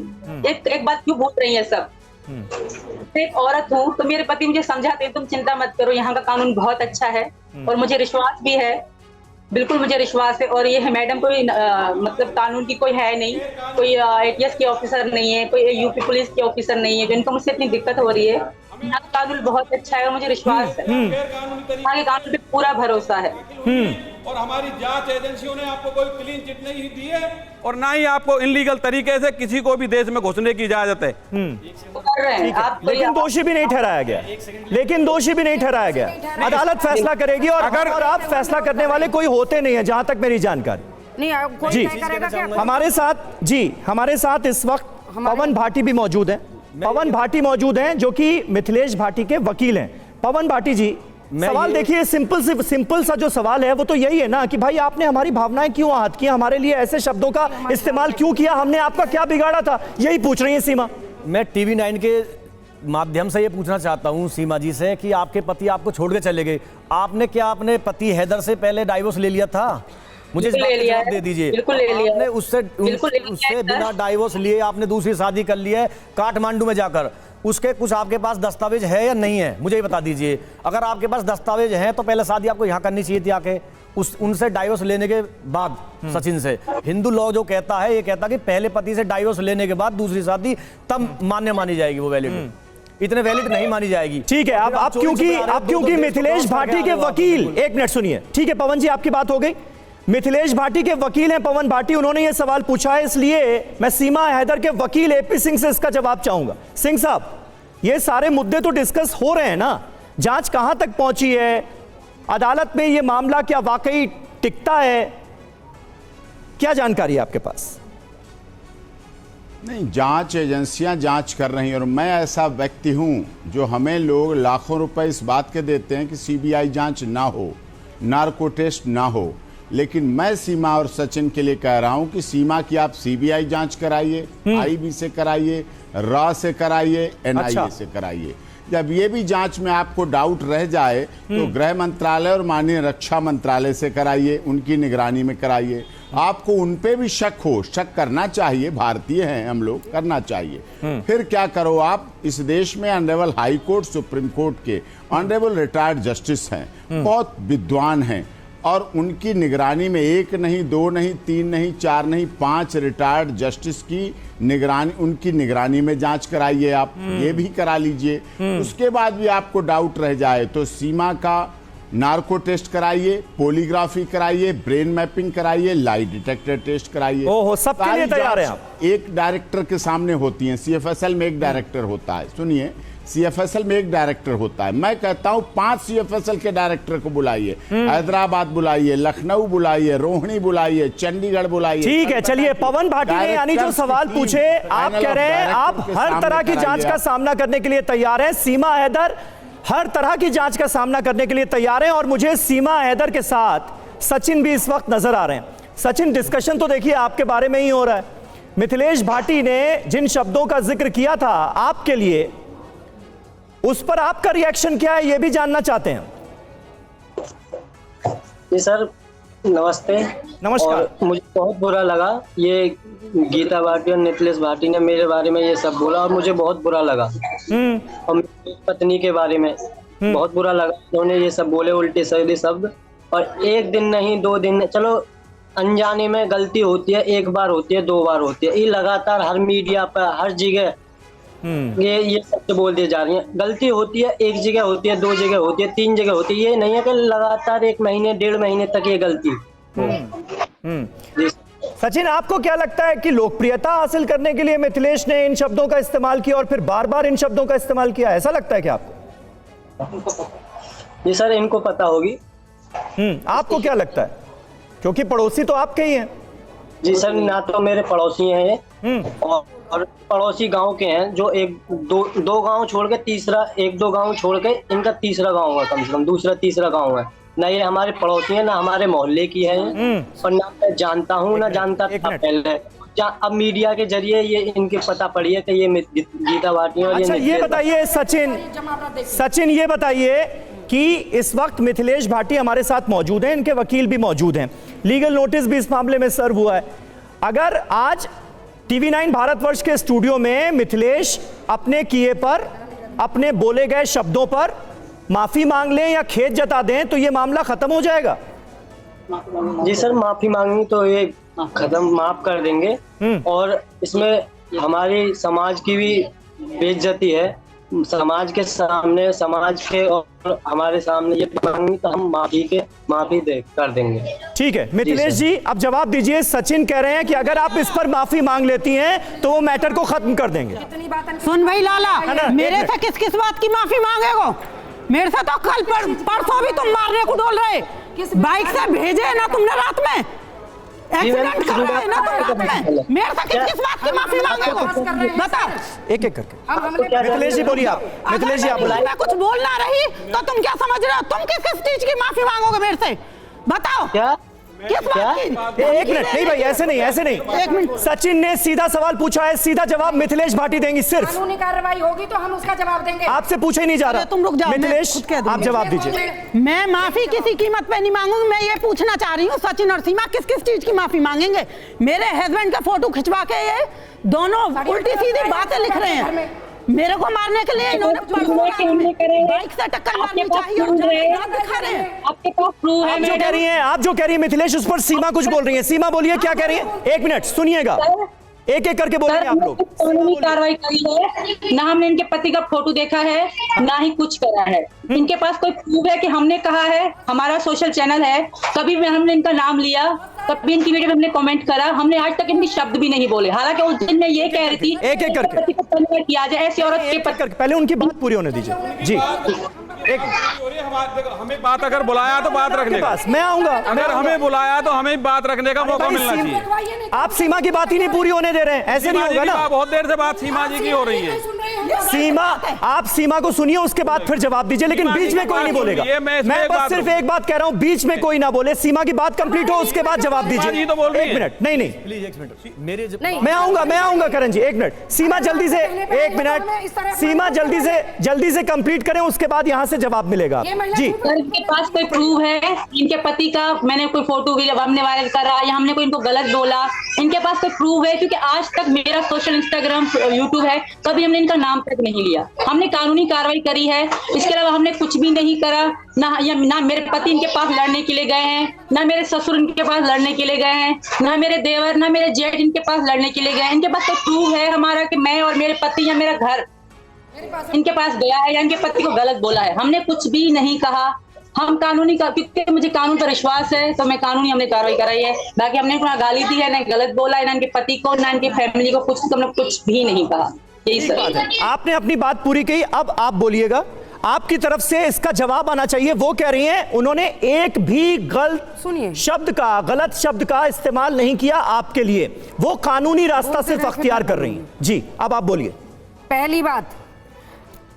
एक बात क्यों भूल रही है सब? मैं एक औरत हूँ, तो मेरे पति मुझे समझाते हैं, तुम चिंता मत करो, यहाँ का कानून बहुत अच्छा है, और मुझे विश्वास भी है, बिल्कुल मुझे विश्वास है। और ये है मैडम कोई मतलब कानून की कोई है नहीं, कोई ATS की ऑफिसर नहीं है, कोई यूपी पुलिस की ऑफिसर नहीं है जिनको मुझसे इतनी दिक्कत हो रही है। यहाँ का कानून बहुत अच्छा है और मुझे विश्वास है, आगे कानून पे पूरा भरोसा है। और हमारी जांच एजेंसियों ने आपको कोई क्लीन चिट नहीं दी है, और ना ही आपको इनलीगल तरीके से किसी को भी देश में घुसने की इजाजत है। लेकिन दोषी भी नहीं ठहराया गया, अदालत फैसला करेगी, और अगर आप फैसला करने वाले कोई होते नहीं है जहां तक मेरी जानकारी नहीं, जी। हमारे साथ इस वक्त पवन भाटी भी मौजूद हैं, पवन भाटी मौजूद हैं जो कि मिथिलेश भाटी के वकील हैं। पवन भाटी जी, सवाल देखिए, सिंपल सा जो सवाल है वो तो यही है ना कि भाई आपने हमारी भावनाएं क्यों आहत की, हमारे लिए ऐसे शब्दों का इस्तेमाल क्यों किया, हमने आपका क्या बिगाड़ा था? यही पूछ रही है सीमा। मैं TV9 के माध्यम से ये पूछना चाहता हूँ सीमा जी से कि आपके पति आपको छोड़ के चले गए, आपने क्या अपने पति हैदर से पहले डाइवोर्स ले लिया था? मुझे इस बात का जवाब दे दीजिए। आपने उससे बिना डाइवोर्स लिए आपने दूसरी शादी कर ली है काठमांडू में जाकर, उसके कुछ आपके पास दस्तावेज है या नहीं है, मुझे ये बता दीजिए। अगर आपके पास दस्तावेज हैं तो पहले शादी आपको यहाँ करनी चाहिए थी आके, उनसे डाइवोर्स लेने के बाद। सचिन से हिंदू लॉ जो कहता है, ये कहता है कि पहले पति से डाइवोर्स लेने के बाद दूसरी शादी तब मान्य मानी जाएगी, वो वैलिड, इतने वैलिड नहीं मानी जाएगी। ठीक है, आप क्योंकि मिथिलेश भाटी के वकील, 1 मिनट सुनिए, ठीक है पवन जी, आपकी बात हो गई। मिथिलेश भाटी के वकील हैं पवन भाटी, उन्होंने ये सवाल पूछा है, इसलिए मैं सीमा हैदर के वकील AP सिंह से इसका जवाब चाहूंगा। सिंह साहब, ये सारे मुद्दे तो डिस्कस हो रहे हैं ना, जांच कहां तक पहुंची है, अदालत में ये मामला क्या वाकई टिकता है, क्या जानकारी है आपके पास? नहीं, जांच एजेंसियां जांच कर रही हैं, और मैं ऐसा व्यक्ति हूं जो, हमें लोग लाखों रुपए इस बात के देते हैं कि CBI जांच ना हो, नार्को टेस्ट ना हो, लेकिन मैं सीमा और सचिन के लिए कह रहा हूं कि सीमा की आप CBI जांच कराइए, IB से कराइए, रॉ से कराइए, NIA से कराइए। जब ये भी जांच में आपको डाउट रह जाए तो गृह मंत्रालय और माननीय रक्षा मंत्रालय से कराइए, उनकी निगरानी में कराइए। आपको उन पे भी शक हो, शक करना चाहिए, भारतीय हैं हम लोग, करना चाहिए। फिर क्या करो, आप इस देश में honourable high court, supreme court के ऑनरेबल रिटायर्ड जस्टिस हैं, बहुत विद्वान हैं, और उनकी निगरानी में 1 नहीं 2 नहीं 3 नहीं 4 नहीं 5 रिटायर्ड जस्टिस की निगरानी, उनकी निगरानी में जांच कराइए आप, ये भी करा लीजिए। उसके बाद भी आपको डाउट रह जाए तो सीमा का नार्को टेस्ट कराइए, पॉलीग्राफी कराइए, ब्रेन मैपिंग कराइए, लाई डिटेक्टर टेस्ट कराइए। ओहो, सबके लिए तैयार हैं आप। एक डायरेक्टर के सामने होती हैं, सीएफएसएल में एक डायरेक्टर होता है, सुनिए, सीएफएसएल में एक डायरेक्टर होता है। मैं कहता हूं 5 सीएफएसएल के डायरेक्टर को बुलाइए, हैदराबाद बुलाइए, लखनऊ बुलाइए, रोहिणी बुलाइए, चंडीगढ़ बुलाइए। ठीक है, चलिए पवन भाटी ने यानी जो सवाल पूछे, आप कह रहे हैं आप हर तरह की जांच का सामना करने के लिए तैयार हैं। सीमा हैदर हर तरह की जांच का सामना करने के लिए तैयार हैं और मुझे सीमा हैदर के साथ सचिन भी इस वक्त नजर आ रहे हैं। सचिन, डिस्कशन तो देखिए आपके बारे में ही हो रहा है। मिथिलेश भाटी ने जिन शब्दों का जिक्र किया था आपके लिए, उस पर आपका रिएक्शन क्या है, यह भी जानना चाहते हैं। जी सर, नमस्ते। नमस्कार। और मुझे बहुत बुरा लगा, ये गीता भाटी और मिथिलेश भाटी ने मेरे बारे में ये सब बोला और मुझे बहुत बुरा लगा। और मेरी पत्नी के बारे में बहुत बुरा लगा, उन्होंने ये सब बोले उल्टे सीधे शब्द। और एक दिन नहीं 2 दिन, चलो अनजाने में गलती होती है, 1 बार होती है, 2 बार होती है, ये लगातार हर मीडिया पर हर जगह ये शब्द बोल दिए जा रही है। गलती होती है, 1 जगह होती है, 2 जगह होती है, 3 जगह होती है, ये नहीं है कि लगातार 1 महीने 1.5 महीने तक ये गलती। सचिन, आपको क्या लगता है कि लोकप्रियता हासिल करने के लिए मिथिलेश ने इन शब्दों का इस्तेमाल किया और फिर बार बार इन शब्दों का इस्तेमाल किया, ऐसा लगता है क्या आपको? जी सर, इनको पता होगी। आपको क्या लगता है, क्योंकि पड़ोसी तो आपके ही हैं? जी सर, ना तो मेरे पड़ोसी हैं ये और पड़ोसी गांव के हैं, जो 1-2 गांव छोड़ के तीसरा, 1-2 गांव छोड़ के इनका तीसरा गांव है, कम से कम दूसरा तीसरा गांव है। ना ये हमारे पड़ोसी हैं, ना हमारे मोहल्ले की है, और ना मैं जानता हूँ ना जानता था पहले। अब मीडिया के जरिए ये इनके पता पड़ी है कि ये गीता भाटी और अच्छा, ये बताइए सचिन ये बताइए कि इस वक्त मिथिलेश भाटी हमारे साथ मौजूद हैं, इनके वकील भी मौजूद हैं, लीगल नोटिस भी इस मामले में सर्व हुआ है। अगर आज TV9 भारतवर्ष के स्टूडियो में मिथिलेश अपने किए पर, अपने बोले गए शब्दों पर माफी मांग लें या खेद जता दें तो ये मामला खत्म हो जाएगा? जी सर, माफी मांगनी तो ये खत्म, माफ कर देंगे। और इसमें हमारी समाज की भी बेइज्जती है, समाज के सामने, समाज के और हमारे सामने ये मांगनी तो हम माफी कर देंगे। ठीक है मिथिलेश जी, अब जवाब दीजिए। सचिन कह रहे हैं कि अगर आप इस पर माफी मांग लेती हैं तो वो मैटर को खत्म कर देंगे। सुन भाई लाला, मेरे से किस किस बात की माफी मांगेगो? मेरे से तो कल परसों भी तुम मारने को डोल रहे, बाइक से भेजे ना तुमने रात में, एक्सीडेंट कर रहे ना तुम रात में, मेरे से किस बात की माफी मांगेगो? बताओ एक एक करके। मिथिलेश जी बोलिए आप। मिथिलेश जी आप बोलिए। मैं कुछ बोल ना रही तो तुम क्या समझ रहे हो? तुम किस किस चीज की माफी मांगोगे मेरे से, बताओ क्या? किस बात की? एक मिनट, नहीं भाई, ऐसे नहीं, ऐसे नहीं। एक मिनट, सचिन ने सीधा सवाल पूछा है, सीधा जवाब मिथिलेश भाटी देंगी। सिर्फ कानूनी कार्रवाई होगी तो हम उसका जवाब देंगे। आपसे पूछा ही नहीं जा रहा। तुम रुक जाओ, मिथिलेश आप जवाब दीजिए। मैं माफी किसी कीमत पे नहीं मांगूंगी। मैं ये पूछना चाह रही हूँ, सचिन और सीमा किस किस चीज की माफी मांगेंगे? मेरे हस्बैंड का फोटो खिंचवा के ये दोनों उल्टी सीधी बातें लिख रहे हैं, मेरे को मारने के लिए इन्होंने बाइक से टक्कर मारनी चाहिए और दिखा रहे हैं। आपके पास प्रूफ है? आप जो कह रही है मिथिलेश, उस पर सीमा कुछ बोल रही है। सीमा बोलिए, क्या कह रही है? 1 मिनट सुनिएगा, एक एक करके बोलेंगे आप लोग। कानूनी कार्रवाई करी है ना, हमने इनके पति का फोटो देखा है, ना ही कुछ करा है। इनके पास कोई प्रूफ है कि हमने कहा है, हमारा सोशल चैनल है, कभी भी हमने इनका नाम लिया, कभी इनकी वीडियो में हमने कमेंट करा, हमने आज तक इनके शब्द भी नहीं बोले। हालांकि उस दिन मैं ये कह रही थी एक एक करके किया जाए, ऐसी औरत के पति। पहले उनकी बात पूरी होने दीजिए जी। एक हमें बात अगर बुलाया तो बात रखने का, मैं आऊंगा। अगर हमें बुलाया तो हमें बात रखने का मौका मिलना चाहिए। आप सीमा की बात ही नहीं पूरी होने दे रहे हैं, ऐसे नहीं होगा ना। बहुत देर से बात सीमा जी की हो रही है। सीमा, आप सीमा को सुनिए, उसके बाद फिर जवाब दीजिए, लेकिन बीच में कोई नहीं बोलेगा। मैं बस सिर्फ एक बात कह रहा हूं, बीच में कोई ना बोले। सीमा की बात कंप्लीट हो, उसके बाद जवाब दीजिए। 1 मिनट, नहीं प्लीज 1 मिनट मैं आऊंगा करण जी, 1 मिनट। सीमा जल्दी से 1 मिनट, सीमा जल्दी से कंप्लीट करें, उसके बाद यहां से जवाब मिलेगा जी। इनके पास कोई प्रूफ है इनके पति का? मैंने कोई फोटो हमने वायरल करा या हमने कोई इनको गलत बोला? इनके पास कोई प्रूफ है? क्योंकि आज तक मेरा सोशल, इंस्टाग्राम, यूट्यूब है, कभी हमने इनका नाम नाम तक नहीं लिया। हमने कानूनी कार्रवाई करी है, इसके अलावा हमने कुछ भी नहीं करा। ना मेरे पति इनके पास लड़ने के लिए गए हैं, ना मेरे ससुर इनके पास लड़ने के लिए गए हैं, ना मेरे देवर, ना मेरे जेठ इनके पास लड़ने के लिए गए हैं। इनके पास तो प्रूफ है हमारा कि मैं और मेरे पति या मेरा घर इनके पास गया है या इनके पति को गलत बोला है। हमने कुछ भी नहीं कहा। हम कानूनी का, क्योंकि मुझे कानून पर विश्वास है तो मैं कानूनी हमने कार्रवाई कराई है। बाकी हमने ना गाली दी है, ना गलत बोला है, ना इनके पति को, ना इनकी फैमिली को कुछ भी नहीं कहा। यही ठीक बात है। आपने अपनी बात पूरी की, अब आप बोलिएगा। आपकी तरफ से इसका जवाब आना चाहिए। वो कह रही हैं उन्होंने एक भी गलत शब्द का इस्तेमाल नहीं किया आपके लिए, वो कानूनी रास्ता सिर्फ अख्तियार कर रही हैं। जी अब आप बोलिए। पहली बात,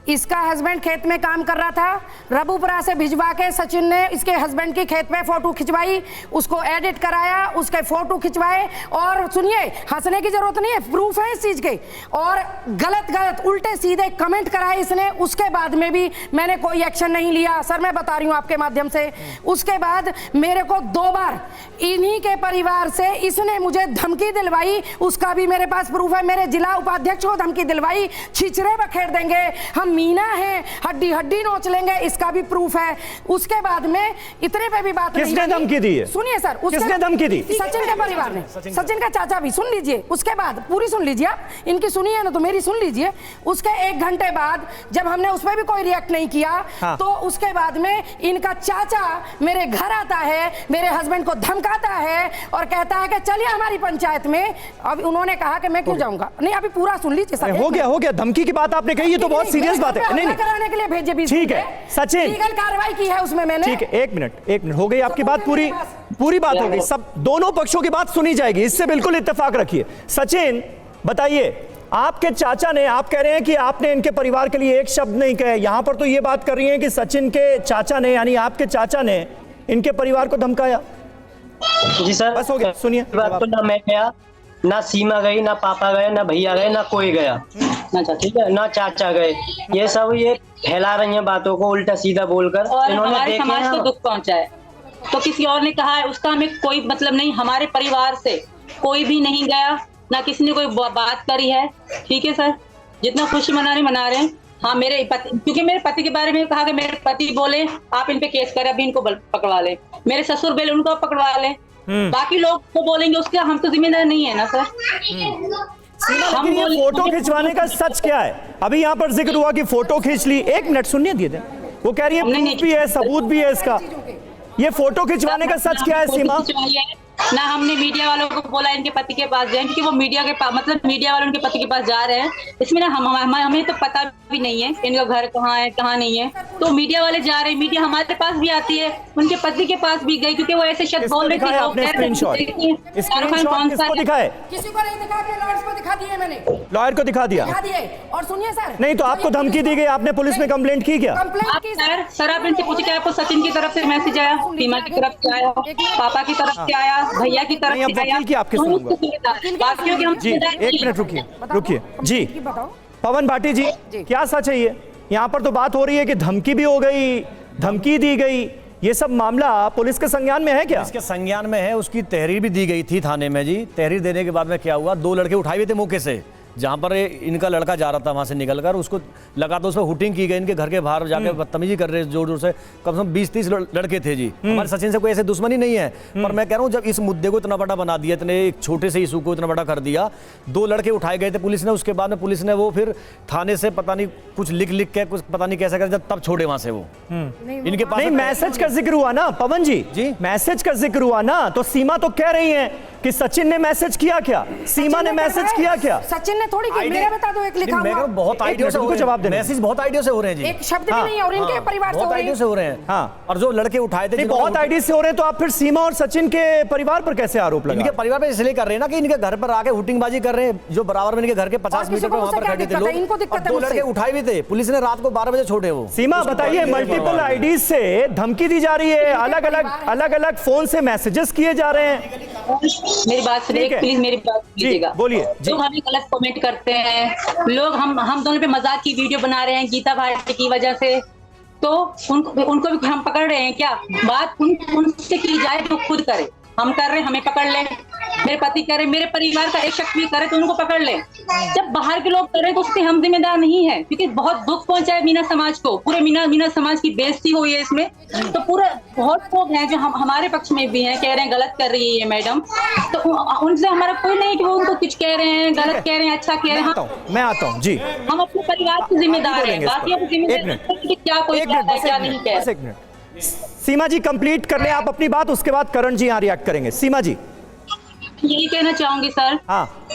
इसका हस्बैंड खेत में काम कर रहा था, रबुपुरा से भिजवा के सचिन ने इसके हस्बैंड की खेत में फोटो खिंचवाई, उसको एडिट कराया, उसके फोटो खिंचवाए। और सुनिए, हंसने की जरूरत नहीं है, प्रूफ है इस चीज के। और गलत उल्टे सीधे कमेंट कराए इसने, उसके बाद में भी मैंने कोई एक्शन नहीं लिया। सर मैं बता रही हूं आपके माध्यम से। उसके बाद मेरे को 2 बार इन्हीं के परिवार से इसने मुझे धमकी दिलवाई, उसका भी मेरे पास प्रूफ है। मेरे जिला उपाध्यक्ष को धमकी दिलवाई, छिछरे बखेर देंगे, हम मीना है, हड्डी नोच लेंगे, इसका भी प्रूफ है। उसके बाद में इतने पे भी बात नहीं। किसने धमकी दी है? सुनिए सर, किसने धमकी दी? सचिन के परिवार ने, सचिन का चाचा भी। सुन लीजिए, उसके बाद पूरी सुन लीजिए आप, इनकी सुनिए ना तो मेरी सुन लीजिए। उसके 1 घंटे बाद जब हमने उस पर भी कोई रिएक्ट नहीं किया, हाँ। तो उसके बाद में इनका चाचा मेरे घर आता है, मेरे हस्बैंड को धमकाता है और कहता है कि चलिए हमारी पंचायत में। अब उन्होंने कहा कि मैं क्यों जाऊंगा। नहीं, अभी पूरा सुन लीजिए सर। हो गया धमकी की बात आपने कही, ये तो बहुत सीरियस बात है। नहीं कराने के लिए भेजे भी। ठीक है सचिन, लीगल कार्रवाई की है उसमें मैंने। ठीक है, एक मिनट हो गई आपकी बात पूरी बात हो गई। सब दोनों पक्षों की बात सुनी जाएगी, इससे बिल्कुल इत्तेफाक रखिए। सचिन बताइए, आपके चाचा ने, आप कह रहे हैं कि आपने इनके परिवार के लिए एक शब्द नहीं कहे, यहां पर तो ये बात कर रही हैं कि सचिन के चाचा ने, यानी आपके चाचा ने इनके परिवार को धमकाया। जी सर, बस हो गया, सुनिए। बात तो ना मैं गया, ना सीमा गई, ना पापा गए, ना भैया गए, ना कोई गया, ठीक है, ना चाचा गए। ये सब ये फैला रही हैं बातों को उल्टा सीधा बोलकर। और इन्होंने हमारे समाज को दुख पहुंचा है तो किसी और ने कहा है, उसका हमें कोई मतलब नहीं। हमारे परिवार से कोई भी नहीं गया, ना किसी ने कोई बात करी है। ठीक है सर, जितना खुशी मना रहे हैं। हाँ, मेरे पति, क्योंकि मेरे पति के बारे में कहा कि मेरे पति बोले आप इन पे केस करें, अभी इनको पकड़वा ले। मेरे ससुर बोले उनको पकड़वा ले। बाकी लोग तो बोलेंगे, उसके हम तो जिम्मेदार नहीं है ना सर। हम फोटो खिंचवाने का सच क्या है? अभी यहाँ पर जिक्र हुआ कि फोटो खींच ली। 1 मिनट सुनिए दीदी, वो कह रही है प्रूफ भी है, सबूत भी है इसका। ये फोटो खिंचवाने का सच क्या है सीमा? ना हमने मीडिया वालों को बोला इनके पति के पास जाए, क्योंकि वो मीडिया के पास, मतलब मीडिया वाले उनके पति के पास जा रहे हैं। इसमें ना हमें तो पता भी नहीं है इनका घर कहाँ है कहाँ नहीं है। तो मीडिया वाले जा रहे हैं, मीडिया हमारे पास भी आती है, उनके पति के पास भी गई, क्योंकि वो ऐसे शब्द बोल रहे थे। शाहरुख खान कौन सा दिखाए? किसी को नहीं दिखा, लॉयर्स को दिखा दिए मैंने, लॉयर को दिखा दिया। और सुनिए सर, नहीं तो आपको धमकी दी गई, आपने पुलिस में कंप्लेंट की क्या? सर आप इनसे पूछे, क्या आपको सचिन की तरफ से मैसेज आया, सीमा की तरफ से आया, पापा की तरफ से आया, भैया की तरफ से आया? वकील की आपके सुनूंगा जी। 1 मिनट रुकिए जी। पवन भाटी जी, क्या सच है ये? यहाँ पर तो बात हो रही है कि धमकी भी हो गई, धमकी दी गई, ये सब मामला पुलिस के संज्ञान में है क्या? इसके संज्ञान में है, उसकी तहरीर भी दी गई थी थाने में जी। तहरीर देने के बाद में क्या हुआ, 2 लड़के उठाए हुए थे मौके से, जहाँ पर इनका लड़का जा रहा था वहाँ से निकलकर, उसको लगा तो उस पर हुटिंग की गई। इनके घर के बाहर जाके बदतमीजी कर रहे जोर जोर से। कम से कम 20-30 लड़के थे जी। हमारे सचिन से कोई ऐसे दुश्मनी नहीं है, पर मैं कह रहा हूँ जब इस मुद्दे को इतना बड़ा बना दिया, इतने एक छोटे से इशू को इतना बड़ा कर दिया, 2 लड़के उठाए गए थे पुलिस ने। उसके बाद में पुलिस ने वो फिर थाने से पता नहीं कुछ लिख के कुछ पता नहीं कैसे कर, तब छोड़े वहाँ से वो। इनके पास नहीं, मैसेज का जिक्र हुआ ना पवन जी, मैसेज का जिक्र हुआ ना, तो सीमा तो कह रही है कि सचिन ने मैसेज किया क्या? सीमा ने मैसेज किया क्या? सचिन ने थोड़ी की, मेरे बता दो। एक लिखा हुआ, बहुत आइडिया से जवाब देना, मैसेज बहुत आइडिया से हो रहे हैं जी। एक शब्द भी नहीं, और इनके परिवार से बहुत आइडिया से हो रहे हैं। हाँ, और जो लड़के उठाए थे बहुत आइडिया से हो रहे हैं, तो आप फिर सीमा और सचिन के परिवार पर कैसे आरोप लगा? इनके परिवार पे इसलिए कर रहे हैं ना कि इनके घर पर आके हुटिंगबाजी कर रहे हैं, जो बराबर में इनके घर के 50 मीटर पे वहां पर खड़े थे लोग। 2 लड़के उठाए भी थे, पुलिस ने रात को 12 बजे छोड़े वो। सीमा बताइए, मल्टीपल आईडी से धमकी दी जा रही है, अलग अलग फोन से मैसेजेस किए जा रहे हैं। मेरी बात सुनिए प्लीज, मेरी बात लीजिएगा। बोलिए। लोग हमें गलत कमेंट करते हैं, लोग हम दोनों पे मजाक की वीडियो बना रहे हैं गीता भारती की वजह से, तो उनको भी हम पकड़ रहे हैं क्या? बात उनसे की जाए तो खुद करे, हम कर रहे हैं हमें पकड़ ले। मेरे पति कह रहे, मेरे परिवार का एक शख्स भी करे तो उनको पकड़ ले। जब बाहर के लोग करे तो उससे हम जिम्मेदार नहीं है, क्योंकि बहुत दुख पहुंचा है मीना समाज को, पूरे मीना समाज की बेइज्जती हुई है इसमें। तो पूरे बहुत लोग हैं जो हमारे पक्ष में भी हैं, कह रहे हैं गलत कर रही है ये मैडम, तो उनसे हमारा कोई नहीं कि वो उनको कुछ कह रहे हैं, गलत कह रहे हैं, अच्छा कह रहे हैं। मैं आता हूँ जी, हम अपने परिवार की जिम्मेदार हैं, बाकी हम जिम्मेदार कि क्या कोई कह रहा है क्या नहीं कह रहा है। सीमा जी कंप्लीट कर लें आप अपनी बात, उसके बाद करण जी यहाँ रिएक्ट करेंगे। सीमा जी। यही कहना चाहूंगी सर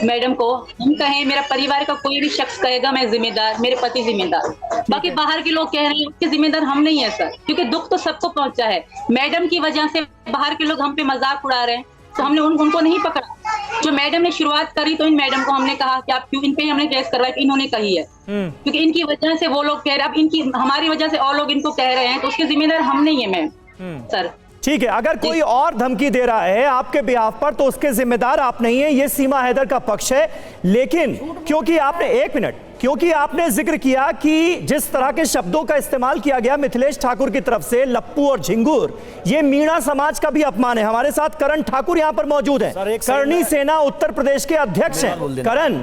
मैडम को, हम कहें मेरा परिवार का कोई भी शख्स कहेगा मैं जिम्मेदार, मेरे पति जिम्मेदार, बाकी बाहर के लोग कह रहे हैं उसके जिम्मेदार हम नहीं है सर, क्योंकि दुख तो सबको पहुंचा है। मैडम की वजह से बाहर के लोग हम पे मजाक उड़ा रहे हैं, तो हमने उनको नहीं पकड़ा। जो मैडम ने शुरुआत करी तो इन मैडम को हमने कहा कि आप क्यों, इन पे हमने केस करवाया, इन्होंने कही है, क्योंकि इनकी वजह से वो लोग कह रहे हैं, अब इनकी हमारी वजह से और लोग इनको कह रहे हैं, तो उसके जिम्मेदार हम नहीं है मैम सर। ठीक है, अगर कोई और धमकी दे रहा है आपके बिहाफ पर तो उसके जिम्मेदार आप नहीं है, ये सीमा हैदर का पक्ष है। लेकिन क्योंकि आपने, एक मिनट, क्योंकि आपने जिक्र किया कि जिस तरह के शब्दों का इस्तेमाल किया गया मिथिलेश ठाकुर की तरफ से, लप्पू और झिंगुर, ये मीणा समाज का भी अपमान है। हमारे साथ करण ठाकुर यहां पर मौजूद है, करणी सेना उत्तर प्रदेश के अध्यक्ष हैं। करण,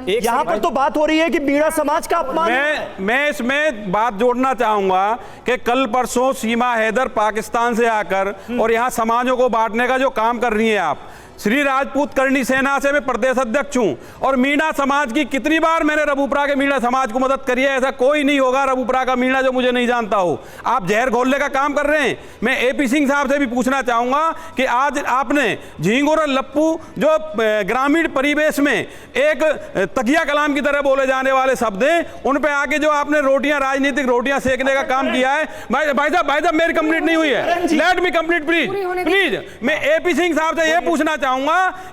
यहाँ पर तो बात हो रही है कि मीणा समाज का अपमान। मैं इसमें बात जोड़ना चाहूंगा कि कल परसों सीमा हैदर पाकिस्तान से आकर और यहाँ समाजों को बांटने का जो काम कर रही हैं आप, श्री राजपूत करणी सेना से मैं प्रदेश अध्यक्ष हूं, और मीणा समाज की कितनी बार मैंने रबूपुरा के मीणा समाज को मदद करी है। ऐसा कोई नहीं होगा रबूपुरा का मीणा जो मुझे नहीं जानता हो। आप जहर घोलने का काम कर रहे हैं। मैं एपी सिंह साहब से भी पूछना चाहूंगा कि आज आपने झींगुर और लप्पू जो ग्रामीण परिवेश में एक तकिया कलाम की तरह बोले जाने वाले शब्द हैं, उन पे आके जो आपने रोटियां, राजनीतिक रोटियां सेकने का काम किया है। भाई साहब मेरी कंप्लीट नहीं हुई है, लेट मी कंप्लीट प्लीज। मैं एपी सिंह साहब से यह पूछना चाहूंगा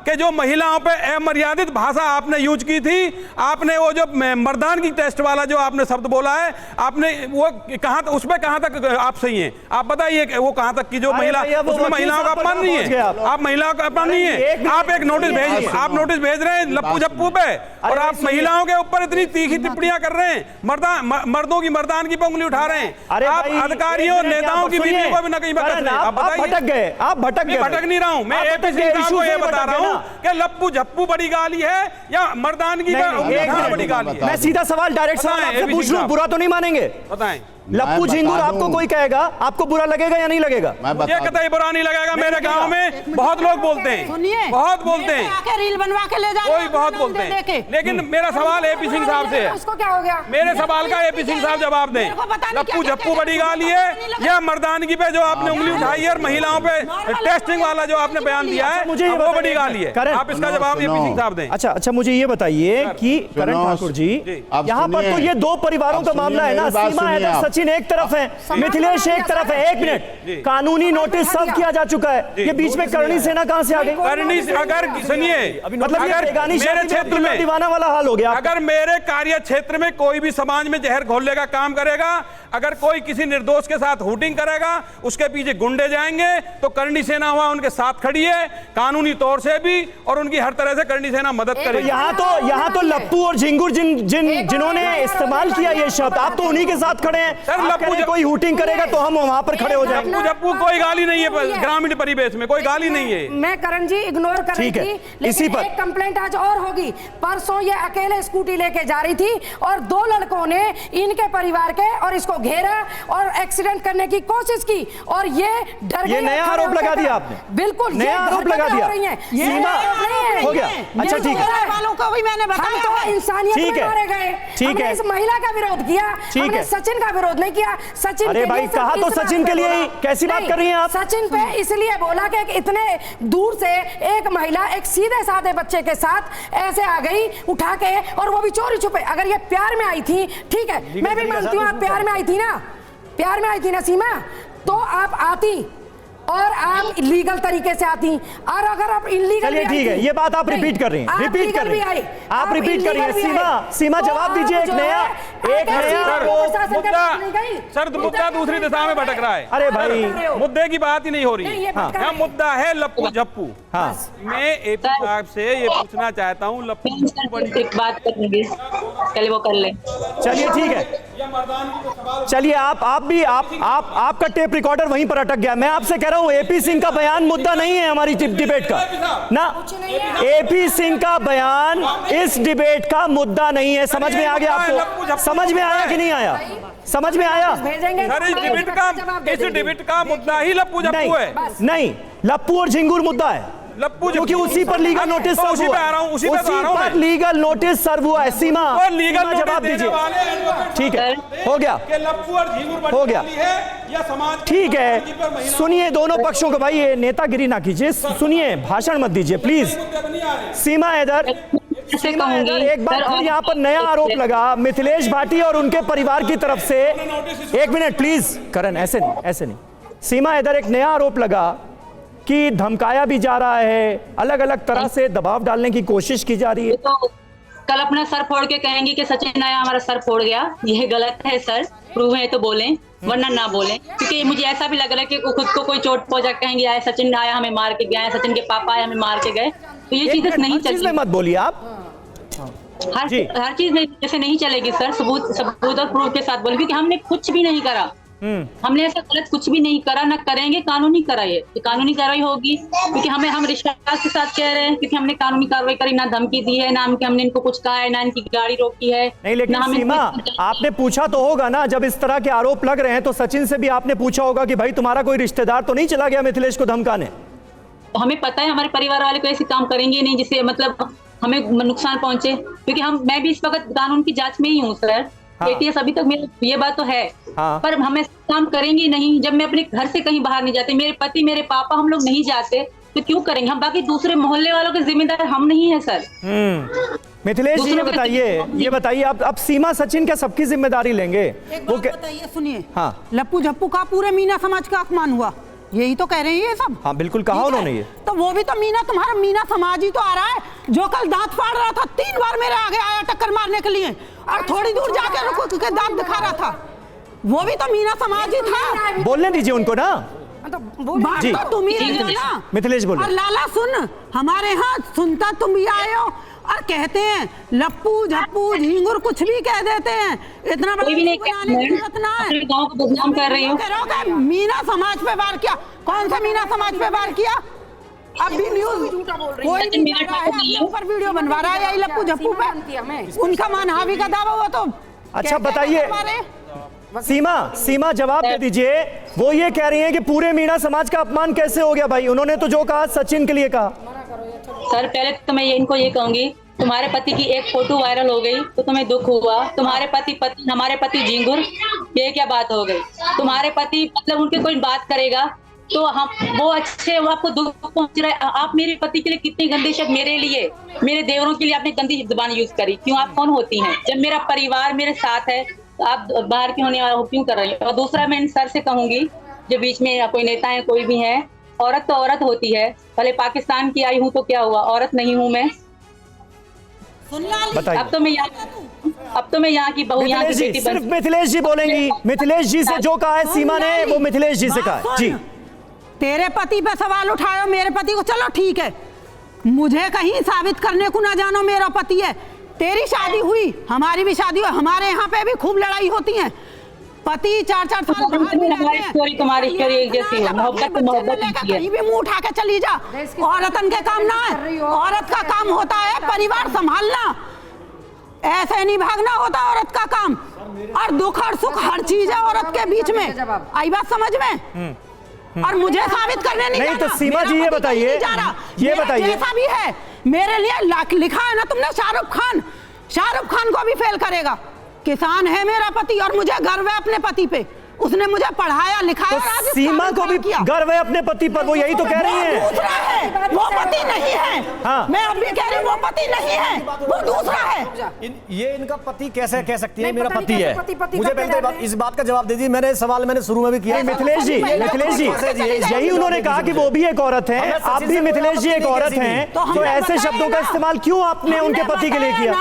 कि जो महिलाओं पे अमर्यादित भाषा आपने यूज की थी, आपने वो जो मर्दानगी टेस्ट वाला जो आपने शब्द बोला है, आपने वो कहां, उसमें कहां तक आप सही हैं? आप बताइए वो कहां तक की जो महिला, उसमें महिलाओं का अपमान नहीं है, आप महिलाओं का अपमान नहीं है। आप एक नोटिस भेज रहे हैं लप्पू झप्पू पे, और आप महिलाओं के ऊपर इतनी तीखी टिप्पणियां कर रहे हैं, मर्दों की मर्दानगी पे उंगली उठा रहे हैं। आप अधिकारियों नेताओं की बीवी को भी न कहीं भटक रहे हैं। आप भटक गए, आप भटक नहीं रहा हूं मैं, एपी सिंह साहब को ये बता रहा हूं कि लप्पू झप्पू बड़ी गाली है या मर्दानगी का बड़ी गाली है। मैं सीधा सवाल डायरेक्ट सवाल आपसे पूछ लूं, बुरा तो नहीं मानेंगे? बताएं। लप्पू झिंगुर आपको कोई कहेगा, आपको बुरा लगेगा या नहीं लगेगा? मुझे कतई बुरा नहीं लगेगा। मेरे गांव में बहुत लोग बोलते हैं, बहुत बोलते हैं, रील बनवा के ले जाए कोई बहुत बोलते हैं, लेकिन मेरा सवाल एपी सिंह साहब से है। उसको क्या हो गया? मेरे सवाल का एपी सिंह साहब जवाब दें। लप्पू झप्पू बड़ी गाली है या मर्दानगी पे जो आपने उंगली उठाई है और महिलाओं पे टेस्टिंग वाला जो आपने बयान दिया है मुझे वो बड़ी गाली है? आप इसका जवाब एपी सिंह साहब दें। अच्छा, मुझे ये बताइए कि करण ठाकुर जी, यहाँ पर तो ये दो परिवारों का मामला है ना, सीमा हैदर सचिन एक तरफ है, मिथिलेश एक तरफ है। एक मिनट, कानूनी नोटिस सब किया जा चुका है, ये बीच में करणी सेना कहां से आ गई? करणी, अगर सुनिए, मतलब मेरे क्षेत्र में दीवाना वाला हाल हो गया। अगर मेरे कार्य क्षेत्र में कोई भी समाज में जहर घोलने का काम करेगा, अगर कोई किसी निर्दोष के साथ हुटिंग करेगा, उसके पीछे गुंडे जाएंगे, तो करणी सेना वहां उनके साथ खड़ी है, कानूनी तौर से भी, और उनकी हर तरह से करणी सेना मदद करेगी। यहाँ तो लप्पू और झिंगुर जिन्होंने इस्तेमाल किया ये शब्द, आप तो उन्हीं के साथ खड़े हैं। सर लप्पू कोई हुटिंग करेगा तो हम वहां पर खड़े हो जाएंगे। लप्पू झप्पू कोई गाली नहीं है, ग्रामीण परिवेश में कोई गाली नहीं है। मैं करण जी इग्नोर कर रही थी, लेकिन एक कंप्लेंट आज और होगी। परसों ये अकेले स्कूटी लेके जा रही थी और दो लड़कों ने इनके परिवार के और इसको घेरा और एक्सीडेंट करने की कोशिश की, और ये डर गए। ये नया आरोप लगा दिया आपने? बिल्कुल नया आरोप लगा दिया। सीमा हो गया, अच्छा ठीक है, वालों को भी मैंने बताया तो इंसानियत में मारे गए। ठीक है, इस महिला का विरोध किया, हमने सचिन का विरोध नहीं किया। सचिन, अरे भाई कहा तो सचिन के लिए ही, कैसी बात कर रही हैं आप? सचिन पे इसलिए बोला कि इतने दूर से एक महिला एक सीधे साधे बच्चे के साथ ऐसे आ गई उठा के, और वो भी चोरी छुपे। अगर ये प्यार में आई थी, ठीक है, मैं भी मानती हूँ आप प्यार में आई थी ना, प्यार में आई थी ना सीमा, तो आप आती और आप लीगल तरीके से आती, और अगर आप इलीगल, चलिए ठीक है, ये बात आप रिपीट कर रही हैं, रिपीट कर रही हैं, आप रिपीट कर रही हैं। सीमा जवाब दीजिए। एक नया मुद्दा दूसरी दिशा में भटक रहा है। अरे भाई मुद्दे की बात ही नहीं हो रही है, मुद्दा है लप्पू झप्पू। मैं एपी साहब से ये पूछना चाहता हूँ, लप्पू बात करेंगे, चलिए वो कर ले। चलिए ठीक है, चलिए आप भी आपका टेप रिकॉर्डर वहीं पर अटक गया। मैं आपसे कह रहा हूं एपी सिंह का बयान मुद्दा नहीं है हमारी डिबेट का ना। एपी सिंह का बयान इस डिबेट का मुद्दा नहीं है। समझ में आ गया आपको? समझ में आया कि नहीं आया? समझ में आया? सर इस डिबेट का मुद्दा ही लप्पू झप्पू है। नहीं, लप्पू और झिंगुर मुद्दा है, क्योंकि उसी पर लीगल नोटिस सर्व हुआ। उसी पर लीगल नोटिस सर्व हुआ है। सीमा जवाब दीजिए। ठीक है, हो गया, हो गया, ठीक है। सुनिए दोनों पक्षों को, भाई ये नेतागिरी ना कीजिए, सुनिए, भाषण मत दीजिए प्लीज। सीमा हैदर, एक बार फिर यहाँ पर नया आरोप लगा मिथिलेश भाटी और उनके परिवार की तरफ से। एक मिनट प्लीज करण, ऐसे नहीं, ऐसे नहीं। सीमा हैदर, एक नया आरोप लगा कि धमकाया भी जा रहा है, अलग अलग तरह से दबाव डालने की कोशिश की जा रही है। तो कल अपना सर फोड़ के कहेंगे कि सचिन आया हमारा सर फोड़ गया, यह गलत है सर। प्रूव है तो बोलें, वरना ना बोलें, क्योंकि मुझे ऐसा भी लग रहा है कि खुद को कोई चोट पहुंचा कहेंगे आया सचिन आया हमें मार के गया, सचिन के पापा आए हमें मार के गए, तो ये चीजें नहीं चलेगी। मत बोलिए आप, हर चीज नहीं जैसे नहीं चलेगी सर। सबूत और प्रूफ के साथ बोले, क्योंकि हमने कुछ भी नहीं करा, हमने ऐसा गलत कुछ भी नहीं करा, ना करेंगे। कानूनी कानूनी कार्रवाई होगी, क्योंकि हम विश्वास के साथ कह रहे हैं, क्योंकि हमने कानूनी कार्रवाई करी, ना धमकी दी है, ना हमने इनको कुछ कहा है, ना इनकी गाड़ी रोकी है। नहीं, लेकिन सीमा आपने पूछा तो होगा ना, जब इस तरह के आरोप लग रहे हैं तो सचिन से भी आपने पूछा होगा कि भाई तुम्हारा कोई रिश्तेदार तो नहीं चला गया मिथिलेश को धमकाने? हमें पता है हमारे परिवार वाले को ऐसे काम करेंगे नहीं जिससे मतलब हमें नुकसान पहुंचे, क्योंकि मैं भी इस वक्त कानून की जांच में ही हूँ सर। एटीएस अभी तक मेरे ये बात तो है, पर हम ऐसा काम करेंगे नहीं। जब मैं अपने घर से कहीं बाहर नहीं जाती, मेरे पति मेरे पापा हम लोग नहीं जाते, तो क्यों करेंगे हम? बाकी दूसरे मोहल्ले वालों के जिम्मेदार हम नहीं है सर। मिथिलेश जी ये बताइए आप सीमा सचिन क्या सबकी जिम्मेदारी लेंगे? वो बताइए, सुनिए, हाँ, लप्पू झप्पू का पूरे मीना समाज का अपमान हुआ, यही तो कह रहे हैं ये सब। हाँ बिल्कुल कहा उन्होंने ये। तो वो भी तो तुम्हारा मीना समाज ही तो आ रहा है, जो कल दांत फाड़ रहा था, 3 बार मेरे आगे आया टक्कर मारने के लिए, और थोड़ी दूर जाके रुक के दांत दिखा रहा था, वो भी तो मीना समाज ही था। बोलने दीजिए उनको ना। बात तो तुम ही रहे हो ना। मिथिलेश बोलो। और लाला सुन, हमारे यहाँ सुनता तुम भी आए हो और कहते हैं लप्पू झप्पू झिंगुर कुछ भी कह देते हैं, इतना बड़ा बनाने की जरूरत ना है। गांव को बदनाम कर रही हूं। मीना समाज पे वार किया, कौन सा मीना समाज पे वार किया? अब भी न्यूज कोई भी ऊपर वीडियो बनवा रहा है लप्पू झप्पू पे, उनका मानहावी का दावा हुआ तो। अच्छा बताइए सीमा जवाब दे दीजिए। वो ये कह रही हैं कि पूरे मीना समाज का अपमान कैसे हो गया भाई? उन्होंने तो जो कहा सचिन के लिए कहा। सर पहले तो मैं इनको ये कहूंगी, तुम्हारे पति की एक फोटो वायरल हो गई तो तुम्हें दुख हुआ। तुम्हारे पति हमारे पति झिंगुर, ये क्या बात हो गई? तुम्हारे पति मतलब उनके कोई बात करेगा तो हम वो अच्छे, वो आपको दुख पहुंच रहा है। आप मेरे पति के लिए कितनी गंदी शब्द, मेरे लिए मेरे देवरों के लिए आपने गंदी जुबान यूज करी। क्यों? आप कौन होती हैं? जब मेरा परिवार मेरे साथ है तो आप बाहर के होने वाला क्यों कर रही हैं? और दूसरा मैं इन सर से कहूंगी, जो बीच में कोई नेता है कोई भी है, औरत तो औरत होती है। भले पाकिस्तान की आई हूँ तो क्या हुआ, औरत नहीं हूँ मैं? अब तो मैं यहाँ की बहू, यहाँ की बेटी। सिर्फ मिथिलेश जी बोलेंगी। मिथिलेश जी से जो कहा है सीमा ने, वो मिथिलेश जी से कहा है। जी, तेरे पति पे सवाल उठाओ, मेरे पति को, चलो ठीक है, मुझे कहीं साबित करने को ना जानो मेरा पति है। तेरी शादी हुई, हमारी भी शादी हुई, हमारे यहाँ पे भी खूब लड़ाई होती है। पति 4-4 साल बाहर भी रहते हैं। तुम्हारी स्टोरी एक जैसी है, मोहब्बत कहीं भी मुंह उठा के चली जा। औरतन के काम ना है, औरत का काम होता है परिवार संभालना, ऐसे नहीं भागना होता औरत का काम। और दुख और सुख हर चीज है औरत के बीच में, आई बात समझ में? और मुझे साबित करने नहीं तो सीमा जी ये बताइए, जैसा भी है मेरे लिए लिखा है ना तुमने, शाहरुख खान को भी फेल करेगा। किसान है मेरा पति और मुझे गर्व है अपने पति पे, उसने मुझे पढ़ाया लिखाया। तो सीमा को भी गर्व है अपने पति पर, वो यही तो कह रही है। दूसरा है, वो पति नहीं है। हाँ। मैं अब भी कह रही हूँ वो पति नहीं है, वो दूसरा है। ये इनका पति कैसे कह सकती है मेरा पति है? मुझे पहले इस बात का जवाब दे दीजिए। मैंने सवाल शुरू में भी किया। मिथिलेश जी यही उन्होंने कहा कि वो भी एक औरत है, आप भी मिथिलेश जी एक औरत हैं, तो ऐसे शब्दों का इस्तेमाल क्यों आपने उनके पति के लिए किया?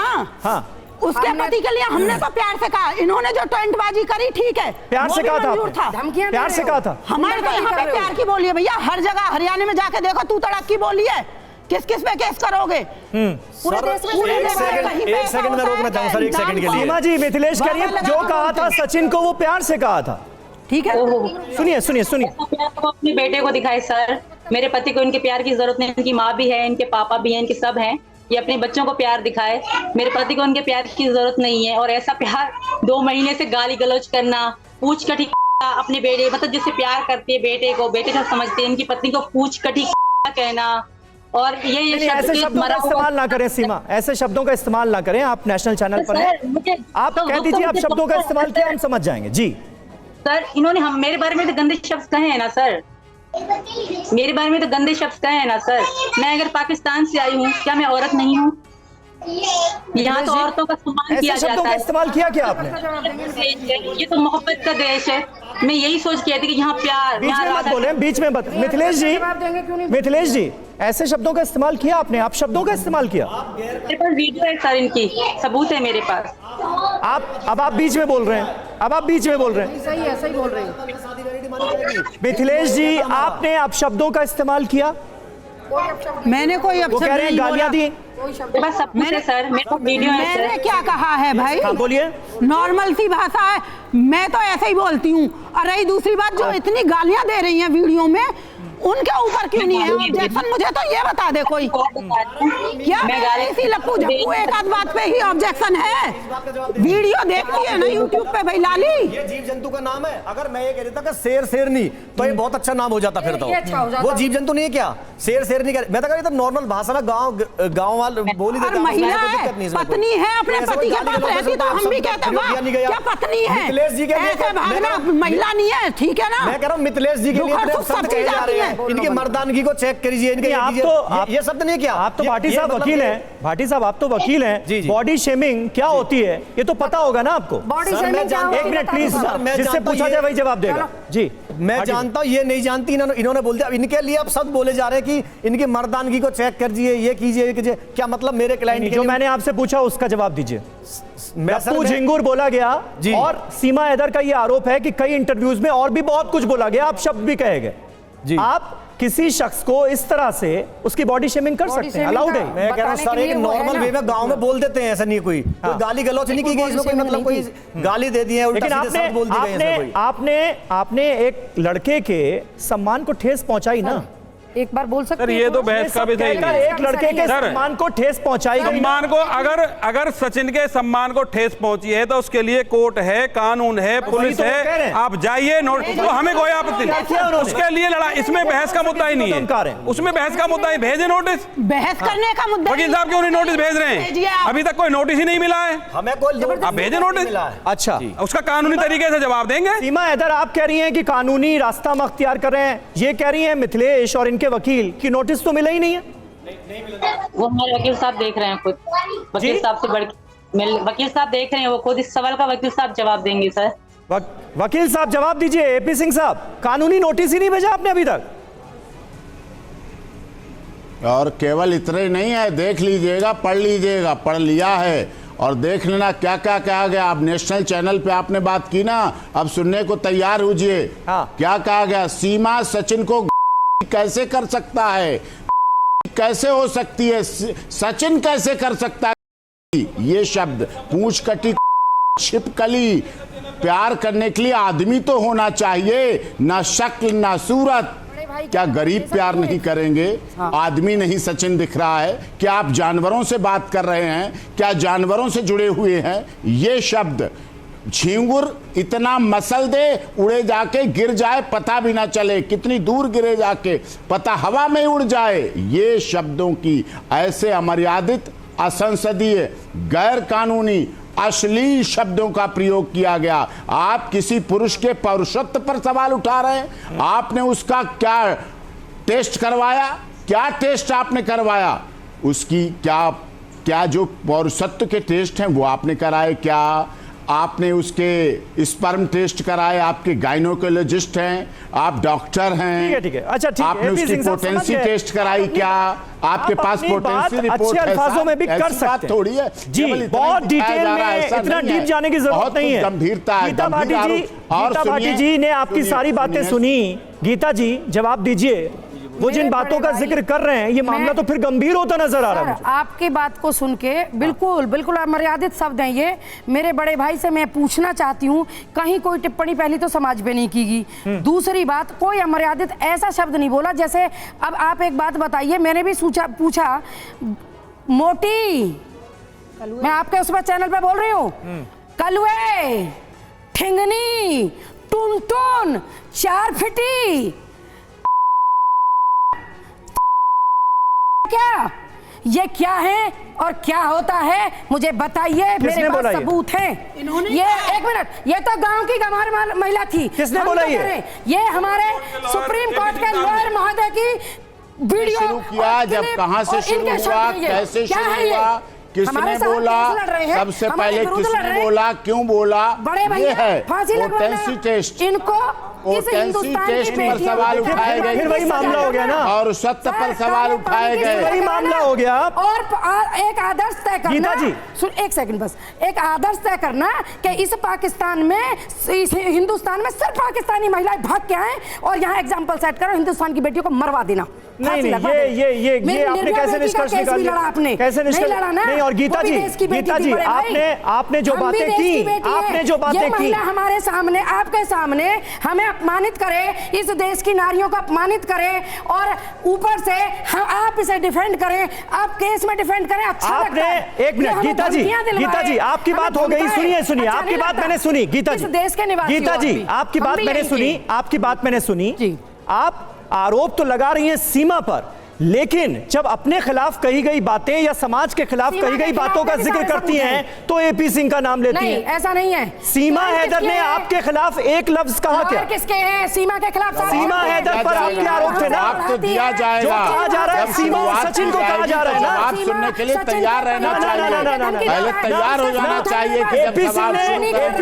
हाँ, उसके पति के लिए हमने तो प्यार से कहा, इन्होंने जो टेंटबाजी करी ठीक है, प्यार से कहा था, प्यार से कहा था। हमारे तो यहाँ पे प्यार की बोली है भैया, हर जगह हरियाणा में जाके देखो तू तड़क की बोली है। किस किस पे केस करोगे? पूरे सर, देश में पूरे एक देश में सेकंड- कहीं पे एक ऐसा सेकंड में होता रोकना है चाहूं सर, एक नाम सेकंड के लिए। सीमा जी मिथिलेश करिए, वादा जो लगा कहा था सचिन को वो प्यार से कहा था। ठीक है। सुनिए सुनिए सुनिए। प्यार तो अपने बेटे को दिखाए सर। मेरे पति को इनके प्यार की जरूरत नहीं, इनकी माँ भी है, इनके पापा भी हैं, इनके सब हैं। ये अपने बच्चों को प्यार दिखाए। मेरे पति को उनके प्यार की जरूरत नहीं है। और ऐसा प्यार 2 महीने से गाली गलौज करना, पूछ कटी अपने बेटे, मतलब जिससे प्यार करती है बेटे को, बेटे को समझते हैं, इनकी पत्नी को पूछ कटी कहना। और ये नहीं, ऐसे शब्दों का इस्तेमाल ना करें सीमा, ऐसे शब्दों का इस्तेमाल ना करें। आप नेशनल चैनल पर हैं, आप कह दीजिए आप शब्दों का इस्तेमाल किया, हम समझ जाएंगे। जी सर, इन्होंने हम मेरे बारे में तो गंदे शब्द कहे हैं ना सर, मेरे बारे में तो गंदे शब्द कहे हैं ना सर। मैं अगर पाकिस्तान से आई हूँ, क्या मैं औरत नहीं हूँ? यहाँ तो औरतों का सम्मान किया ऐसे शब्दों जाता का है। इस्तेमाल किया क्या आपने? ये तो मोहब्बत का देश है। मैं यही सोच के आई थी कि यहाँ प्यार, बीच यहाँ में मत राधा- बोले, बीच में मत। मिथिलेश जी, जवाब देंगे क्यों नहीं? मिथिलेश जी, ऐसे शब्दों का इस्तेमाल किया आपने? आप शब्दों का इस्तेमाल किया? मेरे पास वीडियो है सर, इनकी सबूत है मेरे पास। अब आप बीच में बोल रहे हैं, अब आप बीच में बोल रहे हैं। सही है, सही बोल रहे हैं। मिथिलेश जी, आपने अब शब्दों का इस्तेमाल किया? मैंने कोई वो अपशब्द कह रहे हैं नहीं गालियां बोला। दी। मेरे पास सबूत है सर, मेरे पास वीडियो है मैंने सर। क्या कहा है भाई? हाँ बोलिए। नॉर्मल सी भाषा है, मैं तो ऐसे ही बोलती हूँ। और रही दूसरी बात, जो इतनी गालियां दे रही हैं वीडियो में, उनके ऊपर क्यों नहीं है ऑब्जेक्शन? मुझे तो ये बता दे कोई, क्या मैं गाली- इसी लप्पू झप्पू एक आध बात पे ही ऑब्जेक्शन है? वीडियो देखती है ना यूट्यूब पे भाई लाली। ये जीव जंतु का नाम है। अगर मैं ये कह देता कि शेर शेरनी, तो ये बहुत अच्छा नाम हो जाता फिर तो। ये अच्छा हो जाता। वो जीव जंतु नहीं है क्या? शेर शेरनी मैं तो कह रही था नॉर्मल भाषा में गांव वाले बोल ही और देते हैं, महिला उसमें कोई है, दिक्कत नहीं इसमें पत्नी कोई। है, अपने तो ऐसा पति कोई के गाली पास गलौज रहती तो ऐसा हम भी शब्द कहते प्रयोग वाह किया नहीं गया। क्या पत्नी है। मिथिलेश जी के लिए ऐसे भागना मैं कह रहा हूं- महिला नहीं है, ठीक है ना? मैं कह रहा हूँ मिथिलेश जी के लिए दुखर अपने सुख शब्द सब कहे चीज जा आती रहे है। हैं। इनकी मर्दानगी को चेक करिए, इनके नहीं, आप कीजिए। तो ये शब्द नहीं है क्या? आप तो भाटी ये साहब मतलब वकील ये- हैं, भाटी साहब आप तो वकील हैं। जी, जी। बॉडी शेमिंग क्या होती है ये तो पता होगा ना आपको? बॉडी सर, मैं शेमिंग क्या जानता- होती एक है मिनट बता प्लीज, दो। सर, मैं जिससे जानता पूछा ये- जाए वही जवाब देगा। जी मैं भाटी जानता हूँ ये नहीं जानती, इन्होंने बोल दिया। अब इनके लिए अब शब्द बोले जा रहे हैं कि इनकी मर्दानगी को चेक करिए, ये कीजिए, ये कीजिए। क्या मतलब मेरे क्लाइंट के जो लिए? मैंने आपसे पूछा उसका जवाब दीजिए। मैं सर, लप्पू मैं- झिंगुर बोला गया जी। और सीमा हैदर का ये आरोप है कि कई इंटरव्यूज में और भी बहुत कुछ बोला गया, आप शब्द भी कहे गए। जी। आप किसी शख्स को इस तरह से उसकी बॉडी शेमिंग कर बॉडी सकते हैं, शेमिंग अलाउड का- है। मैं कह रहा हूँ बताने सर, के एक लिए वो है नॉर्मल ना। वे में गांव में बोल देते हैं, ऐसा नहीं कोई कोई गाली गलौच नहीं की गई इसमें, कोई मतलब कोई गाली दे दी है, उल्टा लेकिन सीधे शब्द बोल दिए गए इसमें कोई। आपने एक लड़के के सम्मान को ठेस पहुंचाई ना। एक बार बोल सकते सर हैं ये तो थोड़ा? बहस का भी सही कहकर नहीं है। एक लड़के के सर, सम्मान को ठेस पहुंचाई गई ना। सम्मान को अगर सचिन के सम्मान को ठेस पहुंची है तो उसके लिए कोर्ट है, कानून है, पुलिस तो वो कह रहे है। हैं। आप जाइए, नोटिस तो हमें कोई आपत्ति क्या किया नहीं, उन्होंने? उसके लिए लड़ा। इसमें बहस का मुद्दा ही नहीं धमका रहे है, हैं। उसमें बहस का मुद्दा ही भेजे नोटिस। बहस करने का मुद्दा वकील साहब क्यों नहीं नोटिस भेज रहे भेजिए हैं? आप। अभी तक कोई नोटिस ही नहीं मिला है। हमें कोई आप भेजे नोटिस। मिला है। अच्छा, उसका कानूनी तरीके से जवाब देंगे। सीमा हैदर आप कह रही हैं कि कानूनी रास्ता हम अख्तियार कर रहे हैं, ये कह रही हैं मिथिलेश और इनके वकील की नोटिस तो मिला ही नहीं है। वो हमारे वकील साहब देख रहे हैं खुद, वकील साहब से बढ़ के वकील साहब देख रहे हैं, वो खुद इस सवाल का वकील साहब जवाब देंगे सर। वकील साहब जवाब दीजिए। एपी सिंह साहब, कानूनी नोटिस ही नहीं भेजा आपने अभी तक। और केवल इतने नहीं है, देख लीजिएगा, पढ़ लीजिएगा, पढ़ लिया है और देख लेना क्या क्या कहा गया। आप नेशनल चैनल पे आपने बात की ना, अब सुनने को तैयार होइए। हाँ। क्या कहा गया? सीमा सचिन को कैसे कर सकता है, कैसे हो सकती है, सचिन कैसे कर सकता है? ये शब्द पूंछ कटी छिपकली। प्यार करने के लिए आदमी तो होना चाहिए, ना शक्ल ना सूरत। क्या गरीब प्यार नहीं करेंगे? आदमी नहीं सचिन दिख रहा है? क्या आप जानवरों से बात कर रहे हैं? क्या जानवरों से जुड़े हुए हैं? ये शब्द झिंगुर इतना मसल दे, उड़े जाके गिर जाए, पता भी ना चले कितनी दूर गिरे, जाके पता हवा में उड़ जाए। ये शब्दों की ऐसे अमर्यादित, असंसदीय, गैर कानूनी, अश्लील शब्दों का प्रयोग किया गया। आप किसी पुरुष के पौरुषत्व पर सवाल उठा रहे हैं। आपने उसका क्या टेस्ट करवाया? क्या टेस्ट आपने करवाया? उसकी क्या जो पौरुषत्व के टेस्ट हैं वो आपने कराए? क्या आपने उसके स्पर्म टेस्ट कराए? आपके गाइनोकोलॉजिस्ट हैं, आप डॉक्टर हैं। ठीक है। अच्छा ठीक है, आपने एपी उसकी सिंह साहब समझ पोटेंसी गए। टेस्ट कराई? क्या आपके पास अपनी बात पोटेंसी रिपोर्ट अच्छे है? अल्फाजों में भी साहब, कर ऐसी बात सकते हैं। थोड़ी है जी, केवल इतना बहुत दिखाया डिटेल जा रहा है, में ऐसा इतना नहीं है। डीप जाने की जरूरत बहुत नहीं है। गंभीरता है। गीता भाटी जी, और गीता भाटी सुनिए, जी ने आपकी सुनिए, सारी बातें सुनिए। सुनी। गीता जी जवाब दीजिए। वो जिन बातों का जिक्र कर रहे हैं ये मामला तो फिर गंभीर होता नजर आ रहा है। आपकी बात को सुन के बिल्कुल बिल्कुल अमर्यादित शब्द हैं ये। मेरे बड़े भाई से मैं पूछना चाहती हूँ, कहीं कोई टिप्पणी पहली तो समाज पे नहीं की गई, दूसरी बात कोई अमर्यादित ऐसा शब्द नहीं बोला। जैसे अब आप एक बात बताइए, मैंने भी पूछा मोटी, मैं आपके उस पर चैनल पे बोल रही हूँ, कलवे, ठिंगनी, टुन, चार फिटी, क्या ये क्या है और क्या होता है मुझे बताइए। मेरे पास सबूत हैं। ये एक मिनट, ये तो गांव की गंवार महिला थी। किसने बोला ये हमारे सुप्रीम कोर्ट के लॉयर महोदय की वीडियो शुरू किया, जब कहां से शुरू हुआ, कैसे शुरू हुआ, किसने बोला, सबसे पहले किसने बोला, क्यों बोला, बड़े भैया फांसी पोटेंसी टेस्ट, इनको पोटेंसी टेस्ट पर सवाल उठाए गए, फिर वही मामला हो गया ना, और सत्य पर सवाल उठाए गए, वही मामला हो गया। और एक आदर्श तय करना, गीता जी एक सेकंड बस, एक आदर्श तय करना कि इस पाकिस्तान में, इस हिंदुस्तान में सिर्फ पाकिस्तानी महिलाएं भाग के आए और यहाँ एग्जाम्पल सेट करो, हिंदुस्तान की बेटियों को मरवा देना। नहीं ये आपने कैसे निष्कर्ष निकाल लिया? आपने कैसे निष्कर्ष? नहीं, और गीता जी आपने जो बातें की, आपने जो बातें की, हमारे सामने, आपके सामने हमें अपमानित करे, इस देश की नारियों को अपमानित करे और ऊपर से आप इसे डिफेंड करें, आप केस में डिफेंड करें। अच्छा आपने एक मिनट गीता जी आपकी बात हो गई, सुनिए आपकी बात मैंने सुनी, गीता जी गीता जी आपकी बात मैंने सुनी, आप आरोप तो लगा रही हैं सीमा पर, लेकिन जब अपने खिलाफ कही गई बातें या समाज के खिलाफ कही गई बातों का जिक्र करती हैं तो एपी सिंह का नाम लेती हैं। ऐसा नहीं है। सीमा हैदर ने आपके खिलाफ एक लफ्ज कहा क्या? किसके हैं? सीमा के खिलाफ सीमा हैदर पर आपके आरोप थे ना? आपको दिया जाएगा, कहा जा रहा है सीमा और सचिन को कहा जा रहा है ना, आप सुनने के लिए तैयार रहना चाहिए, पहले तैयार हो जाना चाहिए कि एपी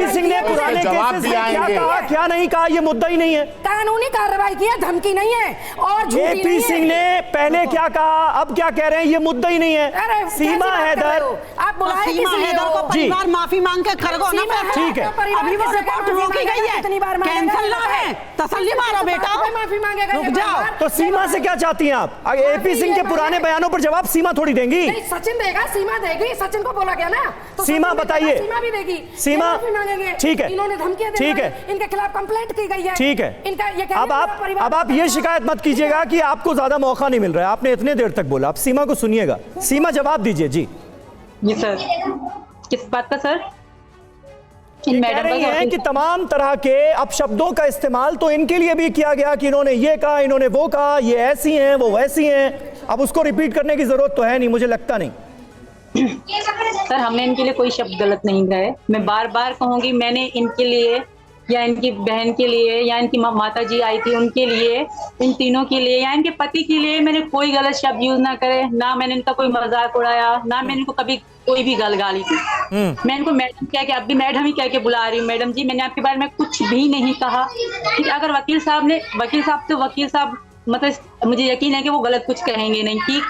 सिंह ने पुराने जवाब भी आएंगे, क्या नहीं कहा, ये मुद्दा ही नहीं है, कानूनी कार्रवाई की है, धमकी नहीं है। और एपी सिंह ने पहले क्या कहा, अब क्या कह रहे हैं, ये मुद्दा ही नहीं है। सीमा हैदर, आप बुलाए सीमा हैदर को परिवार माफी मांग के खरगोन में, ठीक है, अभी वो रिपोर्ट रोकी गई है, कैंसिल ना है, तसल्ली मारो बेटा, माफी मांगेगा, रुक जाओ। तो सीमा से क्या चाहती हैं आप? एपी सिंह के पुराने बयानों पर जवाब सीमा थोड़ी देंगी, सचिन देगा, सीमा देगी, सचिन को बोला गया ना, तो सीमा बताइए, सीमा भी देगी, सीमा ठीक है, इन्होंने धमकियां दी, ठीक है, इनके खिलाफ कंप्लेंट की गई है, ठीक है। इनका ये अब आप ये शिकायत मत कीजिएगा कि आपको ज्यादा मौका नहीं मिल रहा है, आपने इतने देर तक बोला, आप सीमा को सुनिएगा। सीमा जवाब दीजिए। जी सर, किस बात का सर? कह रही हैं कि तमाम तरह के अपशब्दों का इस्तेमाल तो इनके लिए भी किया गया कि इन्होंने ये कहा, इन्होंने वो कहा, ये ऐसी हैं, वो वैसी हैं, अब उसको रिपीट करने की जरूरत तो है नहीं, मुझे लगता नहीं। सर, हमने इनके लिए कोई शब्द गलत नहीं कहे, मैं बार बार कहूंगी, मैंने इनके लिए या इनकी बहन के लिए या इनकी माता जी आई थी उनके लिए, इन तीनों के लिए या इनके पति के लिए मैंने कोई गलत शब्द यूज ना करे, ना मैंने इनका कोई मजाक उड़ाया, ना मैंने इनको कभी कोई भी गाली थी। मैं इनको मैडम कह के, अब भी मैडम ही कह के बुला रही हूँ, मैडम जी मैंने आपके बारे में कुछ भी नहीं कहा। कि अगर वकील साहब मतलब मुझे यकीन है कि वो गलत कुछ कहेंगे नहीं, कि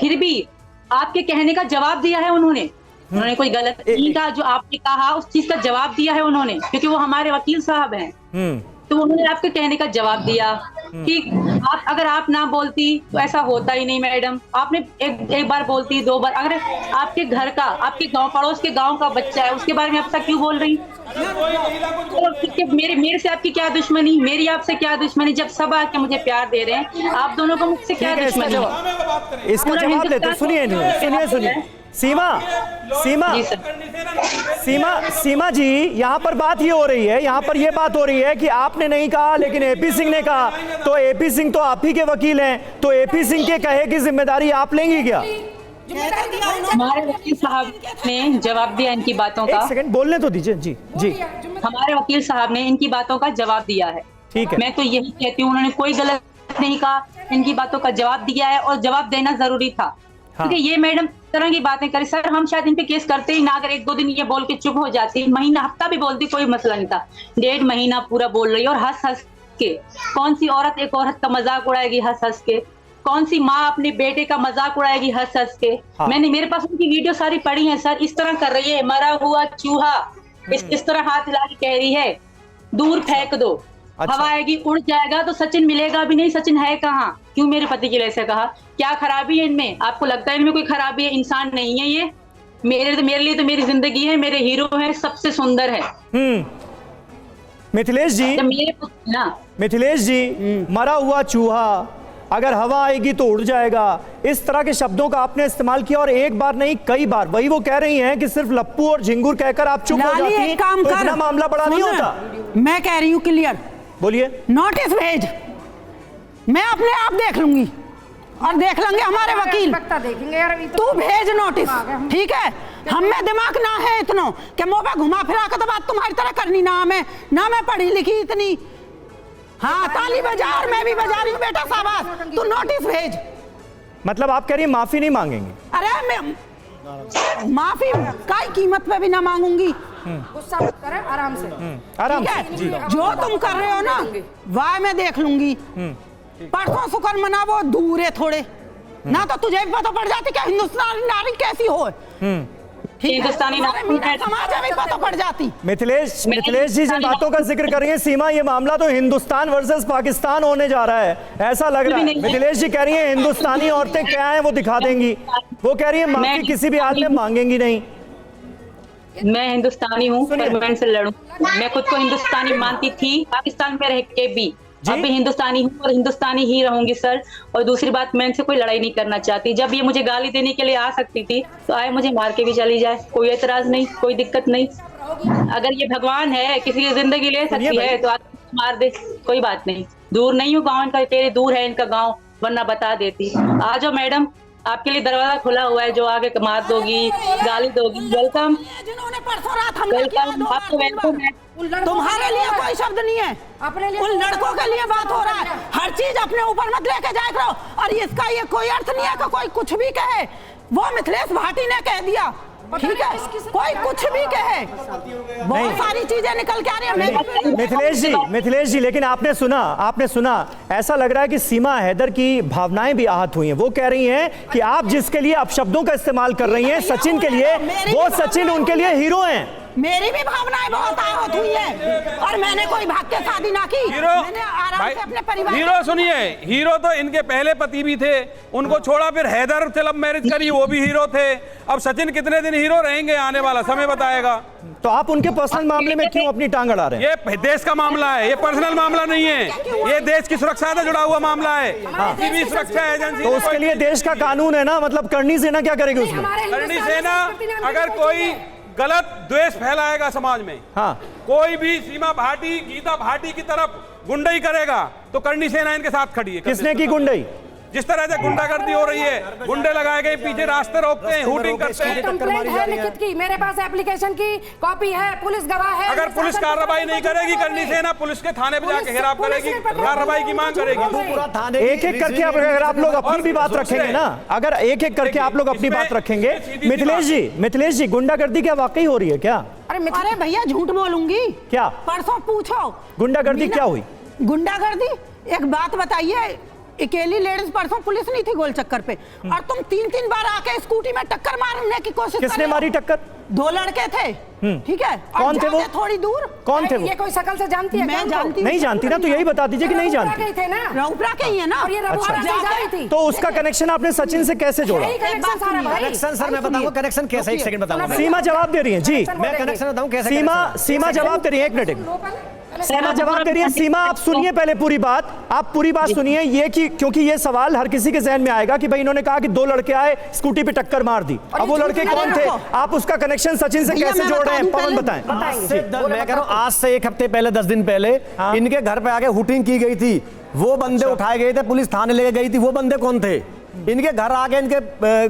फिर भी आपके कहने का जवाब दिया है उन्होंने कोई गलत नहीं कहा, जो आपने कहा उस चीज का जवाब दिया है उन्होंने, क्योंकि वो हमारे वकील साहब हैं, तो उन्होंने आपके कहने का जवाब दिया कि अगर आप ना बोलती तो ऐसा होता ही नहीं मैडम, आपने एक बार बोलती, 2 बार, अगर आपके घर का, आपके गांव, पड़ोस के गांव का बच्चा है, उसके बारे में अब तक क्यों बोल रही? मेरे से आपकी क्या दुश्मनी, मेरी आपसे क्या दुश्मनी, जब सब आके मुझे प्यार दे रहे हैं, आप दोनों को मुझसे क्या दुश्मनी? इसका जवाब लेते, सुनिए सीमा जी, यहाँ पर बात ये हो रही है, यहाँ पर ये बात हो रही है कि आपने नहीं कहा लेकिन एपी सिंह ने कहा, तो एपी सिंह तो आप ही के वकील हैं, तो एपी सिंह के कहे की जिम्मेदारी आप लेंगी क्या? हमारे वकील साहब ने जवाब दिया इनकी बातों का। एक सेकंड बोलने तो दीजिए। जी हमारे वकील साहब ने इनकी बातों का जवाब दिया है, ठीक है, मैं तो यही कहती हूँ, उन्होंने कोई गलत नहीं कहा, इनकी बातों का जवाब दिया है और जवाब देना जरूरी था। क्योंकि ये मैडम तरह की बातें करें, सर हम शायद इन पे केस करते ही ना, अगर 1-2 दिन ये बोल के चुप हो जाती, महीना हफ्ता भी बोलती कोई मसला नहीं था, 1.5 महीना पूरा बोल रही है और हंस के। कौन सी औरत एक औरत का मजाक उड़ाएगी हंस के? कौन सी माँ अपने बेटे का मजाक उड़ाएगी हंस के? मैंने, मेरे पास उनकी वीडियो सारी पड़ी है सर, इस तरह कर रही है, मरा हुआ चूहा इस तरह हाथ हिला के कह रही है दूर फेंक दो, अच्छा। हवा आएगी उड़ जाएगा तो सचिन मिलेगा भी नहीं। सचिन है कहाँ? क्यों मेरे पति के लिए ऐसे कहा? क्या खराबी है इनमें? आपको लगता है इनमें कोई खराबी है? इंसान नहीं है ये। मेरे लिए तो मेरी जिंदगी है, मेरे हीरो है, सबसे सुंदर है। मिथिलेश जी, मिथिलेश जी, मरा हुआ चूहा अगर हवा आएगी तो उड़ जाएगा, इस तरह के शब्दों का आपने इस्तेमाल किया और एक बार नहीं कई बार। वही वो कह रही हैं कि सिर्फ लप्पू और झिंगुर कहकर आप चुप हो जाती, तो इतना मामला बड़ा नहीं होता। मैं कह रही हूँ क्लियर, बोलिए। नोटिस भेज, मैं अपने आप देख लूंगी और देख लेंगे हमारे वकील, तू भेज नोटिस, ठीक है? हम में दिमाग ना है इतना कि मुंह पे घुमा फिरा के तो बात तुम्हारी तरह करनी ना हमें, ना मैं पढ़ी लिखी इतनी। हाँ, ताली बजा और मैं भी बजा रही हूँ बेटा, शाबाश। तू नोटिस भेज। मतलब आप कह रही हैं माफी नहीं मांगेंगे? अरे मैं माफी काई कीमत पे भी ना मांगूंगी। गुस्सा मत करें, आराम से, आराम ठीक से। है? जो तुम कर रहे हो ना वाह मैं देख लूंगी। परसों शुक्र मना वो दूर है थोड़े ना, तो तुझे भी पता पड़ जाती कि हिंदुस्तानी नारी कैसी हो। हिंदुस्तानी समाज में पता पड़ जाती। मिथिलेश जी जिन बातों का जिक्र कर रही है सीमा, ये मामला तो हिंदुस्तान वर्सेस पाकिस्तान होने जा रहा है, ऐसा लग रहा है। मिथिलेश जी कह रही हैं हिंदुस्तानी औरतें क्या हैं वो दिखा देंगी, वो कह रही है माफी किसी भी हाल में मांगेंगी नहीं। मैं हिंदुस्तानी हूँ पर मैं इनसे लड़ूं। मैं खुद को हिंदुस्तानी मानती थी पाकिस्तान में रह के भी, अब भी हिंदुस्तानी हूँ और हिंदुस्तानी ही रहूंगी सर। और दूसरी बात, मैं इनसे कोई लड़ाई नहीं करना चाहती। जब ये मुझे गाली देने के लिए आ सकती थी तो आए मुझे मार के भी चली जाए, कोई एतराज नहीं, कोई दिक्कत नहीं। अगर ये भगवान है, किसी की जिंदगी ले सकती है तो आज मार दे, कोई बात नहीं। दूर नहीं हूँ गाँव इनका, तेरे दूर है इनका गाँव, वरना बता देती। आ जाओ मैडम, आपके लिए दरवाजा खुला हुआ है, जो आगे मार दोगी, गाली दोगी, वेलकम। जिन्होंने परसों रात हमला किया, आपको वेलकम है। तुम्हारे लिए कोई शब्द नहीं है, अपने लिए उन लड़कों के लिए बात हो रहा है। हर चीज अपने ऊपर मत लेके जाया करो। और इसका ये कोई अर्थ नहीं है कि कोई कुछ भी कहे। वो मिथिलेश भाटी ने कह दिया, ठीक है? कोई कुछ भी कहे, बहुत सारी चीजें निकल के आ रही है। मिथिलेश जी, लेकिन आपने सुना, ऐसा लग रहा है कि सीमा हैदर की भावनाएं भी आहत हुई हैं। वो कह रही हैं कि आप जिसके लिए अपशब्दों का इस्तेमाल कर रही हैं सचिन के लिए, वो सचिन उनके लिए हीरो हैं। मेरी भी भावनाएं बहुत आहत हुई हैं और मैंने कोई भाग के शादी ना की, मैंने आराम से अपने परिवार। हीरो सुनिए, हीरो तो इनके पहले पति भी थे, उनको छोड़ा फिर हैदर से लव मैरिज करी, वो भी हीरो थे। अब सचिन कितने दिन हीरो रहेंगे, आने वाला समय बताएगा। तो आप उनके पर्सनल मामले में क्यों अपनी टांग अड़ा रहे हैं? ये देश का मामला है, ये पर्सनल मामला नहीं है, ये देश की सुरक्षा से जुड़ा हुआ मामला है। किसी भी सुरक्षा एजेंसी तो उसके लिए देश का कानून है ना, मतलब करनी सेना क्या करेगी उसमें? करनी सेना अगर कोई गलत द्वेष फैलाएगा समाज में, हाँ, कोई भी सीमा भाटी, गीता भाटी की तरफ गुंडाई करेगा तो करनी सेना इनके साथ खड़ी है। किसने की गुंडाई? जिस तरह से गुंडागर्दी हो रही है, गुंडे लगाए गए पीछे, रास्ते रोकते हैं, हूटिंग करते हैं। कंप्लेंट है लिखित की, मेरे पास एप्लीकेशन की कॉपी है, पुलिस गवाह है। अगर पुलिस कार्रवाई नहीं करेगी, करनी सेना पुलिस के थाने पे जाके घेराव करेगी, कार्रवाई की मांग करेगी। एक एक करके अगर आप लोग अपनी भी बात रखेंगे ना, अगर एक एक करके आप लोग अपनी बात रखेंगे। मिथिलेश जी, गुंडागर्दी क्या वाकई हो रही है क्या? अरे भैया झूठ बोलूंगी क्या? परसों पूछो गुंडागर्दी क्या हुई? गुंडागर्दी, एक बात बताइए, अकेली लेडीज परसों पुलिस नहीं थी गोल चक्कर पे और तुम 3 बार आके स्कूटी में टक्कर मारने की कोशिश। किसने मारी टक्कर? 2 लड़के थे, ठीक है? कौन थे वो? थोड़ी दूर। कौन थे वो? ये कोई शकल से जानती है? मैं जानती नहीं जानती ना, तो यही बता दीजिए कि नहीं जानती। रउपरा के ही है ना। तो उसका कनेक्शन आपने सचिन से कैसे जोड़ा? कनेक्शन सर मैं बताऊंगा, कनेक्शन कैसे, एक सेकंड बताऊंगा। सीमा जवाब दे रही है जी, मैं कनेक्शन बताऊं कैसे। सीमा जवाब दे रही है, एक मिनट। सीमा जवाब दे रही है। सीमा आप सुनिए पहले पूरी बात, आप पूरी बात सुनिए। ये कि क्योंकि ये सवाल हर किसी के जहन में आएगा कि भाई इन्होंने कहा कि 2 लड़के आए स्कूटी पे टक्कर मार दी, अब वो लड़के कौन थे? आप उसका कनेक्शन सचिन से कैसे जोड़ रहे हैं? पवन बताएं। मैं कह रहा हूं आज से 1 हफ्ते पहले, 10 दिन पहले इनके घर पे आके हुटिंग की गई थी, वो बंदे उठाए गए थे, पुलिस थाने लेके गई थी। वो बंदे कौन थे? इनके घर आके इनके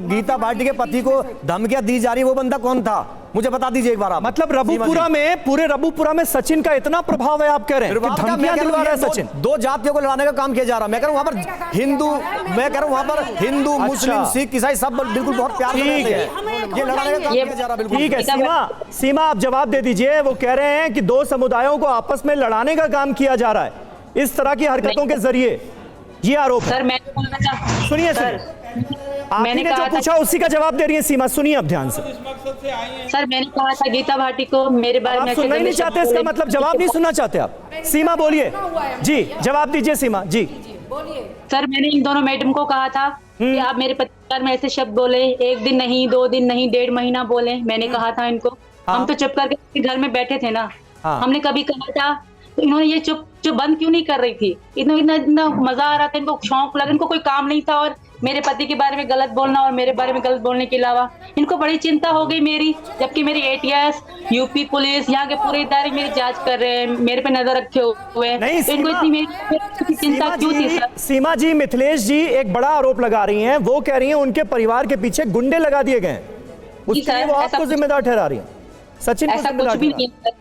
गीता भाटी के पति को धमकियां दी जा रही, वो बंदा कौन था? मुझे बता दीजिए एक बार आप। मतलब रबुपुरा में, पूरे रबुपुरा में सचिन का इतना प्रभाव है, आप कह रहे हैं कि धमकियां दिलवा रहा है सचिन? 2 जातियों को लड़ाने का काम किया जा रहा है। मैं कह रहा हूं वहां पर हिंदू, मैं कह रहा हूं वहां पर हिंदू, मुस्लिम, सिख, ईसाई सब बिल्कुल बहुत प्यार से रहते हैं। ये लड़ाने का काम किया जा रहा है बिल्कुल। ठीक है सीमा आप जवाब दे दीजिए। वो कह रहे हैं कि 2 समुदायों को आपस में लड़ाने का काम किया जा रहा है इस तरह की हरकतों के जरिए, ये आरोप। सर मैं सुनिए सर, आपने मैंने जो कहा पूछा उसी का जवाब दे रही है सीमा, सुनिए अब ध्यान से। सर मैंने कहा था गीता भाटी को मेरे बारे में आप सुनना ही नहीं चाहते, इसका मतलब जवाब नहीं सुनना चाहते आप। सीमा बोलिए जी, जवाब दीजिए सीमा जी। सर मैंने इन दोनों मैडम को कहा था कि आप मेरे पति के बारे में ऐसे शब्द बोले, 1 दिन नहीं, 2 दिन नहीं, 1.5 महीना बोले। मैंने कहा था इनको, हम तो चुप करके घर में बैठे थे ना, हमने कभी कहा था तो इन्होंने ये चुप बंद क्यों नहीं कर रही थी? इतना मजा आ रहा था, इनको शौक लगा, इनको कोई काम नहीं था और मेरे पति के बारे में गलत बोलना और मेरे बारे में गलत बोलने के अलावा इनको बड़ी चिंता हो गई मेरी, जबकि मेरी ATS, यूपी पुलिस, यहाँ के पूरे इदारे मेरी जांच कर रहे हैं, मेरे पे नजर रखे हुए हैं। नहीं, तो इनको इतनी मेरी चिंता क्यों थी सर? सीमा जी, मिथिलेश जी एक बड़ा आरोप लगा रही हैं, वो कह रही हैं उनके परिवार के पीछे गुंडे लगा दिए गए हैं, उसके लिए वो आपको जिम्मेदार ठहरा रही हैं। सचिन ऐसा कुछ भी नहीं है,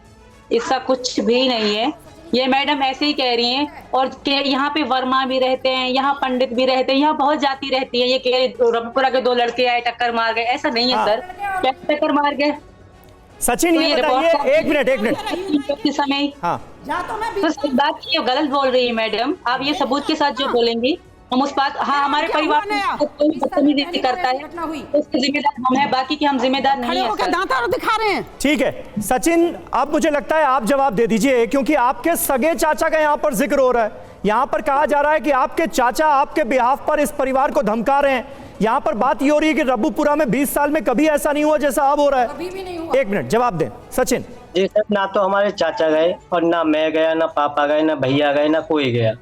ऐसा कुछ भी नहीं है, ये मैडम ऐसे ही कह रही हैं। और यहाँ पे वर्मा भी रहते हैं, यहाँ पंडित भी रहते हैं, यहाँ बहुत जाति रहती है। ये कह रहे रबीपुरा के 2 लड़के आए टक्कर मार गए, ऐसा नहीं है सर, क्या टक्कर मार गए? सचिन तो ये बताइए, एक मिनट समय तो बात ये गलत बोल रही है मैडम, आप ये सबूत के साथ जो बोलेंगी हम उस बात, हाँ हमारे परिवार को कोई बदतमीजी करता है तो उसके जिम्मेदार हम हैं, बाकी के हम जिम्मेदार नहीं है। दांत दिखा रहे हैं। ठीक है सचिन, अब मुझे लगता है आप जवाब दे दीजिए, क्योंकि आपके सगे चाचा का यहाँ पर जिक्र हो रहा है। यहाँ पर कहा जा रहा है कि आपके चाचा आपके बिहाफ पर इस परिवार को धमका रहे हैं। यहाँ पर बात ये हो रही है कि रब्बूपुरा में 20 साल में कभी ऐसा नहीं हुआ जैसा अब हो रहा है। 1 मिनट जवाब दें सचिन जी। सर ना तो हमारे चाचा गए और ना मैं गया, ना पापा गए, ना भैया गए, ना कोई गया।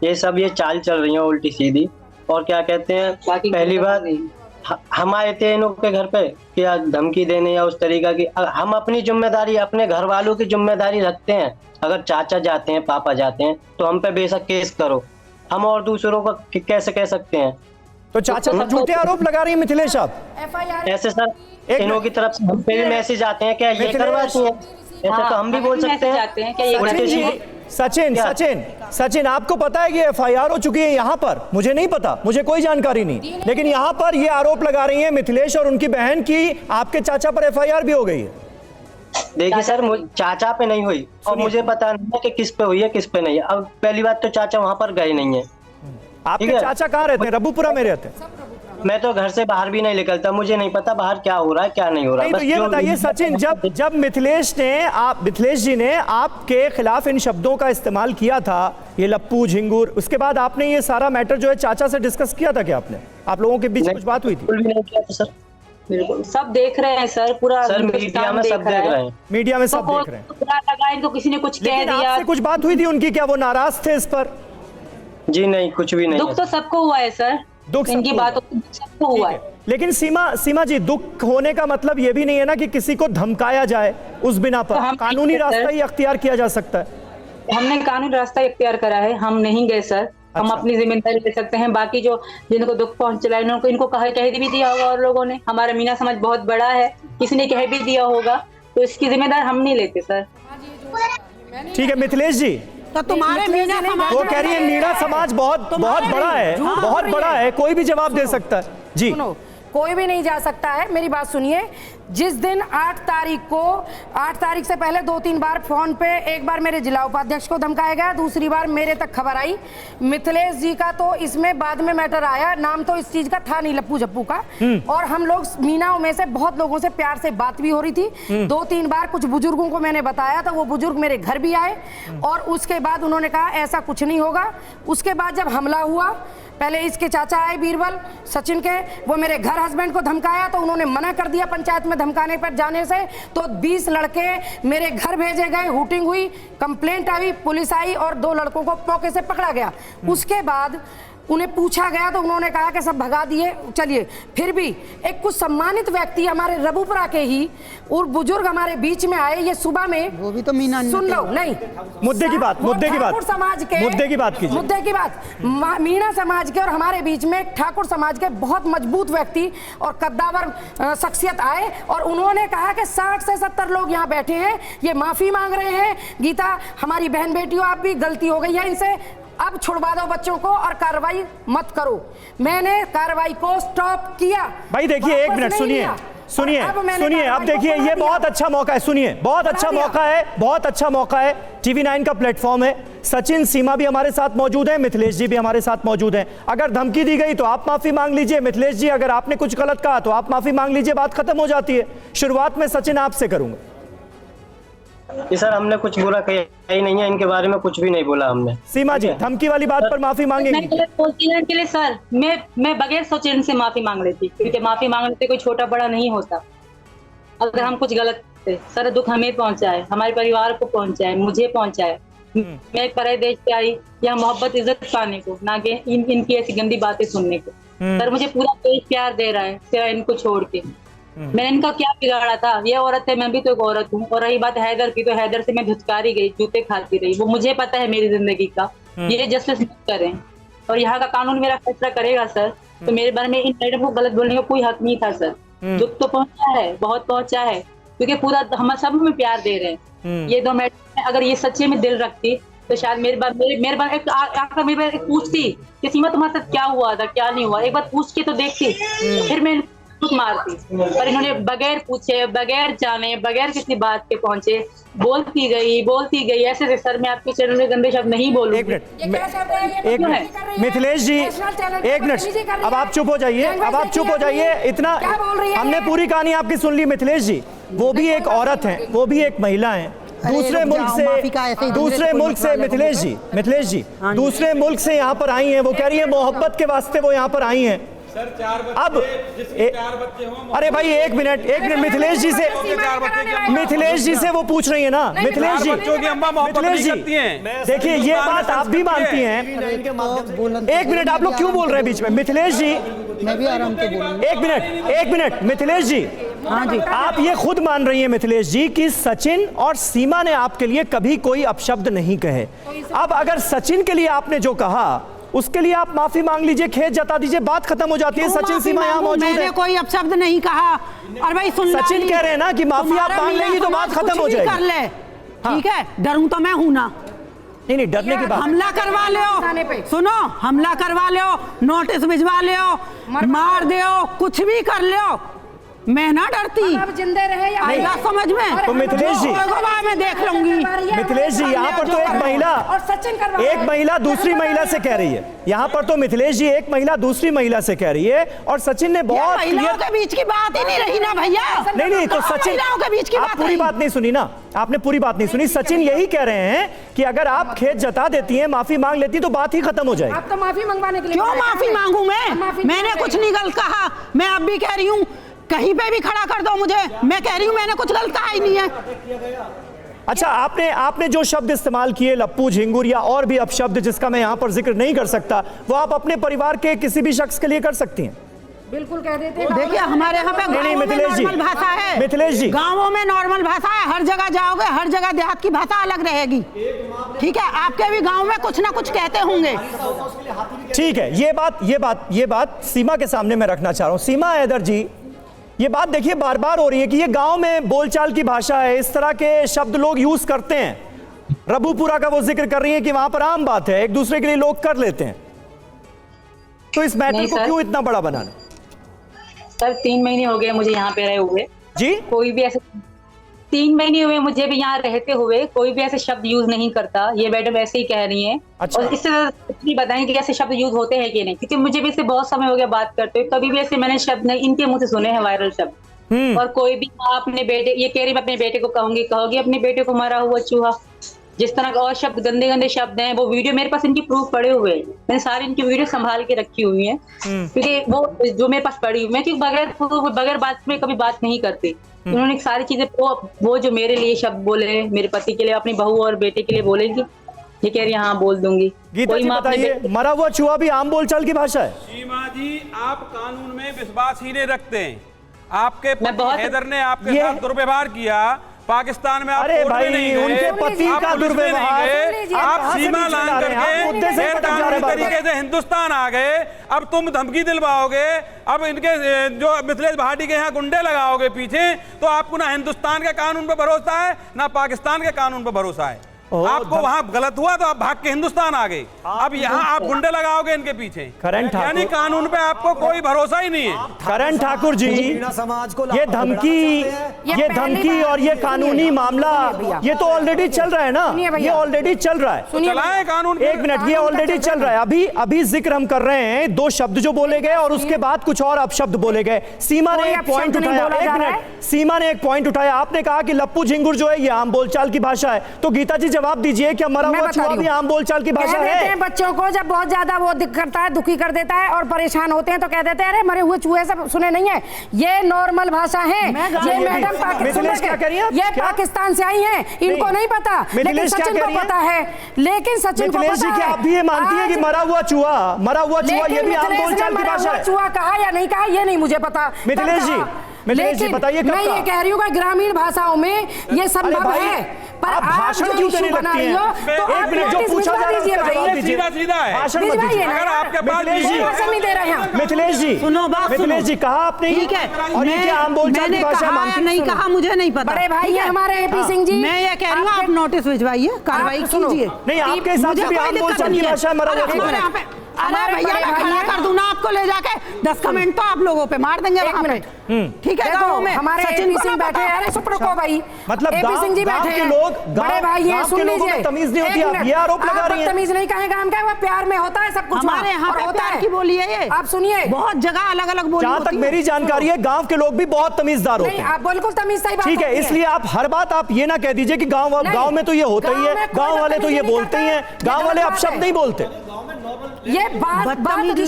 ये सब ये चाल चल रही है उल्टी सीधी। और क्या कहते हैं, पहली बात हम आए थे इन के घर पे कि धमकी देने या उस तरीका की, हम अपनी जिम्मेदारी, अपने घर वालों की जिम्मेदारी रखते हैं। अगर चाचा जाते हैं, पापा जाते हैं तो हम पे बेशक केस करो, हम और दूसरों को कैसे कह सकते हैं? तो चाचा पर झूठे आरोप लगा रही है मिथिलेश आप ऐसे सर इन्हों की तरफ से हम पे भी मैसेज आते हैं, क्या ये करवाती हैं? ऐसा तो हम भी बोल सकते हैं। सचिन आपको पता है कि FIR हो चुकी है यहाँ पर? मुझे नहीं पता, मुझे कोई जानकारी नहीं, लेकिन यहाँ पर ये आरोप लगा रही है मिथिलेश और उनकी बहन की आपके चाचा पर FIR भी हो गई है। देखिए सर, चाचा पे नहीं हुई और मुझे पता नहीं है कि किस पे हुई है किस पे नहीं है। अब पहली बात तो चाचा वहाँ पर गए नहीं है। आपके चाचा कहाँ रहते हैं? रब्बूपुरा में रहते हैं। मैं तो घर से बाहर भी नहीं निकलता, मुझे नहीं पता बाहर क्या हो रहा है क्या नहीं हो रहा है। तो ये बताइए सचिन, जब मिथिलेश जी ने आपके खिलाफ इन शब्दों का इस्तेमाल किया था, ये लप्पू झिंगुर, उसके बाद आपने ये सारा मैटर जो है चाचा से डिस्कस किया था क्या? आपने, आप लोगों के बीच कुछ बात हुई थी? बिल्कुल भी नहीं किया था सर। बिल्कुल सब देख रहे हैं सर, पूरा सर मीडिया में सब देख रहे हैं, मीडिया में सब देख रहे हैं। बुरा लगा इनको, किसी ने कुछ कह दिया। आपसे कुछ बात हुई थी उनकी, क्या वो नाराज थे इस पर? जी नहीं, कुछ भी नहीं। दुख तो सबको हुआ है सर, दुख इनकी बातों सबको हुआ है। लेकिन सीमा जी, दुख होने का मतलब ये भी नहीं है ना कि किसी को धमकाया जाए उस बिना पर। तो कानूनी रास्ता ही अख्तियार किया जा सकता है। हमने कानूनी रास्ता इख्तियार करा है, हम नहीं गए सर। हम अपनी जिम्मेदारी ले सकते हैं, बाकी जो जिनको दुख पहुंचा है इनको कह भी दिया होगा और लोगों ने। हमारा मीना समाज बहुत बड़ा है, किसी ने कह भी दिया होगा, तो इसकी जिम्मेदारी हम नहीं लेते सर। ठीक है मिथिलेश जी, तो तुम्हारे मीना समाज, वो कह रही है मीना समाज बहुत बड़ा है, बहुत बड़ा है, कोई भी जवाब दे सकता है जी। कोई भी नहीं जा सकता है। मेरी बात सुनिए, जिस दिन 8 तारीख से पहले 2-3 बार फोन पे, एक बार मेरे जिला उपाध्यक्ष को धमकाया गया, दूसरी बार मेरे तक खबर आई। मिथिलेश जी का तो इसमें बाद में मैटर आया, नाम तो इस चीज का था नहीं, लप्पू झप्पू का। और हम लोग मीनाओं में से बहुत लोगों से प्यार से बात भी हो रही थी। 2-3 बार कुछ बुजुर्गों को मैंने बताया था, वो बुजुर्ग मेरे घर भी आए और उसके बाद उन्होंने कहा ऐसा कुछ नहीं होगा। उसके बाद जब हमला हुआ, पहले इसके चाचा आए बीरबल सचिन के, वो मेरे घर हस्बैंड को धमकाया तो उन्होंने मना कर दिया पंचायत में धमकाने पर जाने से। तो 20 लड़के मेरे घर भेजे गए, हुटिंग हुई, कंप्लेंट आई, पुलिस आई और 2 लड़कों को मौके से पकड़ा गया। उसके बाद उन्हें पूछा गया तो उन्होंने कहा कि सब भगा दिए। चलिए, फिर भी एक कुछ सम्मानित व्यक्ति हमारे रबूपुरा के ही और बुजुर्ग हमारे बीच में आए। ये सुबह में वो भी तो मीना सुन लो, नहीं मुद्दे की बात समाज के मुद्दे की बात मीना समाज के और हमारे बीच में ठाकुर समाज के बहुत मजबूत व्यक्ति और कद्दावर शख्सियत आए और उन्होंने कहा कि 60 से 70 लोग यहाँ बैठे हैं, ये माफी मांग रहे हैं। गीता हमारी बहन बेटियों, आप भी गलती हो गई है इनसे, अब छुड़वा दो बच्चों को और कार्रवाई मत करो। मैंने कार्रवाई को स्टॉप किया। भाई देखिए, एक मिनट सुनिए, सुनिए सुनिए, अब देखिए ये बहुत अच्छा मौका है, सुनिए बहुत अच्छा मौका है, बहुत अच्छा मौका है। TV9 का प्लेटफॉर्म है, सचिन सीमा भी हमारे साथ मौजूद है, मिथिलेश जी भी हमारे साथ मौजूद हैं। अगर धमकी दी गई तो आप माफी मांग लीजिए, मिथिलेश जी अगर आपने कुछ गलत कहा तो आप माफी मांग लीजिए, बात खत्म हो जाती है। शुरुआत में सचिन आपसे करूंगा। ये सर हमने कुछ बुरा किया ही नहीं है, इनके बारे में कुछ भी नहीं बोला हमने। सीमा जी धमकी वाली बात पर माफी मांगेंगे? मैं गलत बोलती है के लिए सर मैं बगैर सोचे इनसे माफी मांग लेती, क्योंकि माफी मांगने से कोई छोटा बड़ा नहीं होता। अगर हम कुछ गलत करते, सर दुख हमें पहुंचा है, हमारे परिवार को पहुंचा है, मुझे पहुंचा है। मैं एक पराये देश से आई यहाँ मोहब्बत इज्जत पाने को, ना कि इनकी ऐसी गंदी बातें सुनने को। सर मुझे पूरा देश प्यार दे रहा है सिवाय इनको छोड़ के। मैंने इनका क्या बिगाड़ा था? ये औरत है, मैं भी तो एक औरत हूँ। और रही बात हैदर की, तो हैदर से मैं धुचकारी गई, जूते खाती रही। वो मुझे पता है मेरी जिंदगी का, ये जस्टिस करें और यहाँ का कानून मेरा फैसला करेगा सर। तो मेरे बारे में इन मैडम को गलत बोलने का कोई हक नहीं था सर। दुख तो पहुंचा है, बहुत पहुंचा है, क्योंकि पूरा हम सब में प्यार दे रहे हैं। ये दो मैडम अगर ये सच्चे में दिल रखती तो शायद मेरे बार एक पूछती कि सीमा तुम्हारे साथ क्या हुआ था, क्या नहीं हुआ, एक बार पूछ के तो देखती, फिर मैं खुद मारती। पर इन्होंने बगैर पूछे, बगैर जाने, बगैर किसी बात के पहुंचे, बोलती गई ऐसे। सर मैं आपके चैनल में गंदे शब्द नहीं बोलूंगी। एक मिनट मिथिलेश जी, एक मिनट, अब आप चुप हो जाइए, अब आप चुप हो जाइए। इतना हमने पूरी कहानी आपकी सुन ली। मिथिलेश जी वो भी एक औरत हैं, वो भी एक महिला हैं, दूसरे मुल्क से मिथिलेश जी दूसरे मुल्क से यहाँ पर आई हैं। वो कह रही है मोहब्बत के वास्ते वो यहाँ पर आई हैं। सर 4 बच्चे, अब जिसके 4 बच्चे हों, अरे भाई एक मिनट मिथिलेश जी से वो पूछ रही है ना। मिथिलेश जी देखिए ये बात आप भी मानती हैं। एक मिनट, आप लोग क्यों बोल रहे हैं बीच में? मिथिलेश जी मैं भी आराम से बोलूंगा। एक मिनट मिथिलेश जी, हाँ जी, आप ये खुद मान रही हैं मिथिलेश जी कि सचिन और सीमा ने आपके लिए कभी कोई अपशब्द नहीं कहे। अब अगर सचिन के लिए आपने जो कहा उसके लिए आप माफी मांग लीजिए, खेद जता दीजिए, बात खत्म हो जाती है। सचिन सीमा यहाँ मौजूद है। मैंने कोई अपशब्द नहीं कहा। और भाई सुन, सचिन कह रहे हैं ना कि माफी आप मांग लेंगी तो बात खत्म हो जाएगी। कर ले, ठीक है, डरूं तो मैं हूं ना। नहीं डरने की बात। हमला करवा ले, सुनो, हमला करवा ले, नोटिस भिजवा ले, मार दे, कुछ भी कर ले, मैं ना डरती। अब जिंदे रहे या आएगा समझ में? तो मिथिलेश जी मैं देख लूंगी। मिथिलेश जी यहाँ पर तो एक महिला दूसरी महिला से कह रही है। यहाँ पर तो मिथिलेश जी एक महिला दूसरी महिला से कह रही है, और सचिन ने बहुत महिलाओं के बीच की बात ही नहीं रही ना भैया। नहीं तो सचिन के बीच की आप पूरी बात नहीं सुनी ना, आपने पूरी बात नहीं सुनी। सचिन यही कह रहे हैं कि अगर आप खेद जता देती हैं, माफी मांग लेती तो बात ही खत्म हो जाएगी। आप तो माफी मंगवाने के लिए क्यों माफी मांगू मैंने कुछ नहीं गलत कहा। मैं अब भी कह रही हूँ, कहीं पे भी खड़ा कर दो मुझे, मैं कह रही हूँ मैंने कुछ गलत कहा ही नहीं है। अच्छा, आपने जो शब्द इस्तेमाल किए, लप्पू, झिंगुर या और भी अपशब्द जिसका मैं यहाँ पर जिक्र नहीं कर सकता, वो आप अपने परिवार के किसी भी शख्स के लिए कर सकती हैं। बिल्कुल कह देते हैं। देखिए हमारे यहाँ पे नॉर्मल भाषा है, मिथिलेश जी गाँवों में नॉर्मल भाषा है। हर जगह जाओगे, हर जगह देहात की भाषा अलग रहेगी, ठीक है। आपके भी गाँव में कुछ ना कुछ कहते होंगे, ठीक है। ये बात सीमा के सामने मैं रखना चाह रहा हूँ। सीमा हैदर जी, ये बात देखिए बार बार हो रही है कि ये गांव में बोलचाल की भाषा है, इस तरह के शब्द लोग यूज करते हैं। रबूपुरा का वो जिक्र कर रही है कि वहां पर आम बात है, एक दूसरे के लिए लोग कर लेते हैं। तो इस मैटर को क्यों इतना बड़ा बनाना? सर 3 महीने हो गए मुझे यहाँ पे रहे हुए जी। कोई भी ऐसे 3 महीने हुए मुझे भी यहाँ रहते हुए, कोई भी ऐसे शब्द यूज नहीं करता। ये मैडम ऐसे ही कह रही हैं। अच्छा। और इससे भी बताएंगे कि ऐसे शब्द यूज होते हैं कि नहीं, क्योंकि मुझे भी इससे बहुत समय हो गया बात करते हुए, कभी भी ऐसे मैंने शब्द नहीं इनके मुंह से सुने हैं, वायरल शब्द। और कोई भी अपने बेटे, ये कह रही मैं अपने बेटे को कहोगी अपने बेटे को मरा हुआ चूहा, जिस तरह का और शब्द गंदे शब्द हैं, वो वीडियो मेरे पास इनकी प्रूफ पड़े हुए हैं। मैंने सारी इनकी वीडियो संभाल के रखी हुई है, क्योंकि वो जो मेरे पास पड़ी हुई है, क्योंकि बगैर बात में कभी बात नहीं करती। उन्होंने सारी चीजें वो जो मेरे लिए शब्द बोले, मेरे पति के लिए, अपनी बहू और बेटे के लिए बोलेंगी, ये कह रही हाँ बोल दूंगी। गीता जी बताइए, मरा हुआ चूहा भी आम बोलचाल की भाषा है? सीमा जी आप कानून में विश्वास ही नहीं रखते हैं। आपके पति हैदर ने आपके साथ दुर्व्यवहार किया, पाकिस्तान में आप अरे भाई उनके पति का दुर्व्यवहार, आप सीमा लांघ करके गैर कानूनी तरीके से हिंदुस्तान आ गए। अब तुम धमकी दिलवाओगे, अब इनके जो मिथिलेश भाटी के यहाँ गुंडे लगाओगे पीछे, तो आपको ना हिंदुस्तान के कानून पर भरोसा है ना पाकिस्तान के कानून पर भरोसा है। आपको वहां गलत हुआ तो आप भाग के हिंदुस्तान आ गए। अब यहाँ आप गुंडे लगाओगे इनके पीछे। करण ठाकुर, यानी कानून पे आपको कोई भरोसा ही नहीं है। करण ठाकुर जी, समाज को ये धमकी और ये कानूनी मामला ये तो ऑलरेडी चल रहा है ना, ये ऑलरेडी चल रहा है। चलाएं कानून। एक मिनट, ये ऑलरेडी चल रहा है। अभी जिक्र हम कर रहे हैं 2 शब्द जो बोले गए और उसके बाद कुछ और अपशब्द बोले गए। सीमा ने एक पॉइंट उठाया, एक मिनट, सीमा ने एक पॉइंट उठाया। आपने कहा कि लप्पू झिंगुर जो है ये आम बोलचाल की भाषा है, तो गीता जी जवाब दीजिए, क्या मरा हुआ चूहा भी आम बोलचाल की भाषा है? बच्चों को जब बहुत ज्यादा वो करता है, दुखी कर देता है और परेशान होते हैं तो कह देते हैं अरे मरे हुए चूहे सब सुने नहीं है। ये नॉर्मल भाषा है। ये मैडम पाकिस्तान से आई हैं, इनको नहीं पता, लेकिन सचिन को पता है। लेकिन सचिन को पता है। क्या आप भी ये मानती है कि मरा हुआ चूहा ये भी आम बोलचाल की भाषा है? चूहा कहा या नहीं कहा ये नहीं मुझे पता। मिथिलेश जी बताइए, मैं ये कह रही हूँ कि ग्रामीण भाषाओं में ये संभव है, पर आप भाषण क्यों देने लगती हैं? एक मिनट, जो पूछा जा रहा है सीधा है। भाषण मत दीजिए। अगर आपके पास नहीं दे रहे हैं। मिथिलेश जी कहा आपने, ठीक है, और ये आम बोलचाल की भाषा मानती नहीं कहा, मुझे नहीं पता। बड़े भाई है हमारे एपी सिंह जी, मैं ये कह रही हूँ आप नोटिस भिजवाइए, कार्रवाई कीजिए। नहीं, आपके हिसाब से भी आम बोलचाल की भाषा मरा हुआ। अरे भैया मैं खड़ा कर दूं ना आपको ले जाके, 10 कमेंट तो आप लोगों पे मार देंगे वहां पे। ठीक है, गांव में हमारे सचिन सिंह बैठे हैं। अरे सुप्रो को भाई, मतलब सिंह जी बैठे हैं, बड़े भाई ये सुन लीजिए, तमीज नहीं होती, आप ये आरोप लगा रही हैं। तमीज नहीं कहेगा, हम क्या प्यार में होता है सब कुछ। हमारे यहाँ पे प्यार की बोली है ये, आप सुनिए, बहुत जगह अलग अलग बोली। जहां तक मेरी जानकारी है गांव के लोग भी बहुत तमीजदार होते हैं। आप बिल्कुल तमीज सही बात। ठीक है, इसलिए आप हर बात आप ये ना कह दीजिए कि गांव में तो ये होता ही है, गांव वाले तो ये बोलते ही हैं, गांव वाले अपशब्द नहीं बोलते। ये बात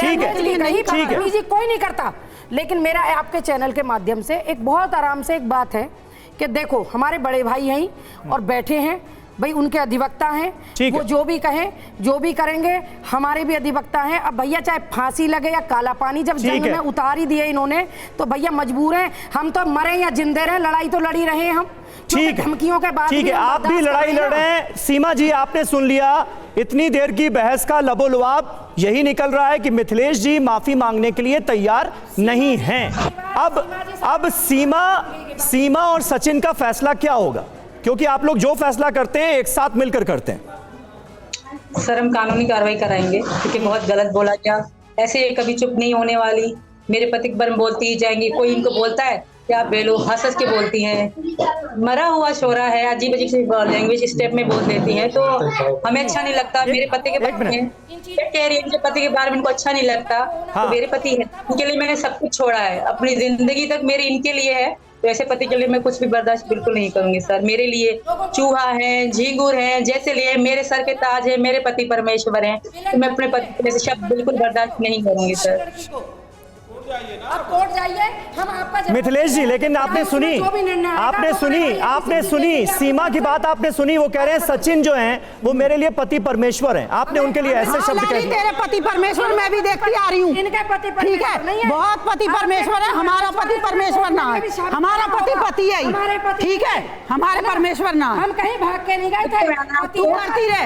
ठीक है, कोई नहीं करता। लेकिन मेरा आपके चैनल के माध्यम से एक बहुत आराम से एक बात है कि देखो हमारे बड़े भाई हैं और बैठे हैं भाई, उनके अधिवक्ता हैं, वो जो भी कहें जो भी करेंगे, हमारे भी अधिवक्ता हैं। अब भैया चाहे फांसी लगे या काला पानी जब जंग में उतार ही दिए इन्होंने, तो भैया मजबूर हैं। हम तो मरे या जिंदे रहे, लड़ाई तो लड़ी रहे हैं हम। ठीक है, धमकियों के बाद ठीक है, आप भी लड़ाई लड़ रहे हैं। सीमा जी आपने सुन लिया, इतनी देर की बहस का लबोलुआब यही निकल रहा है कि मिथिलेश जी माफी मांगने के लिए तैयार नहीं हैं। अब सीमा और सचिन का फैसला क्या होगा? क्योंकि आप लोग जो फैसला करते हैं एक साथ मिलकर करते हैं। सर हम कानूनी कार्रवाई कराएंगे, क्योंकि बहुत गलत बोला गया। ऐसे कभी चुप नहीं होने वाली। मेरे पति पर बोलती ही जाएंगी। कोई इनको बोलता है क्या बेलो, हंस के बोलती हैं। मरा हुआ छोरा है, अजीब अजीब सी लैंग्वेज स्टेप में बोल देती हैं, तो हमें अच्छा नहीं लगता। मेरे पति के बारे में कह रही है, मेरे पति के बारे में इनको अच्छा नहीं लगता। तो मेरे पति है, उनके लिए मैंने सब कुछ छोड़ा है, अपनी जिंदगी तक मेरी इनके लिए है। तो ऐसे पति के लिए मैं कुछ भी बर्दाश्त बिल्कुल नहीं करूंगी सर। मेरे लिए चूहा है, झींगुर है, जैसे लिए मेरे सर के ताज है, मेरे पति परमेश्वर हैं, तो मैं अपने पति के लिए शब्द बिल्कुल बर्दाश्त नहीं करूंगी सर। आप कोर्ट जाइए, हम आपका मिथिलेश जी, लेकिन आपने सुनी सीमा की बात आपने सुनी। वो कह रहे हैं सचिन जो हैं वो मेरे लिए पति परमेश्वर हैं। आपने उनके लिए ऐसे शब्द कह दिए। तेरे पति परमेश्वर मैं भी देखती आ रही हूँ। इनके पति ठीक है, बहुत पति परमेश्वर है, हमारा पति परमेश्वर ना है, हमारा पति है ही। ठीक है, हमारे परमेश्वर ना है। हम कहीं भाग के नहीं गए थे। तू करती रहे,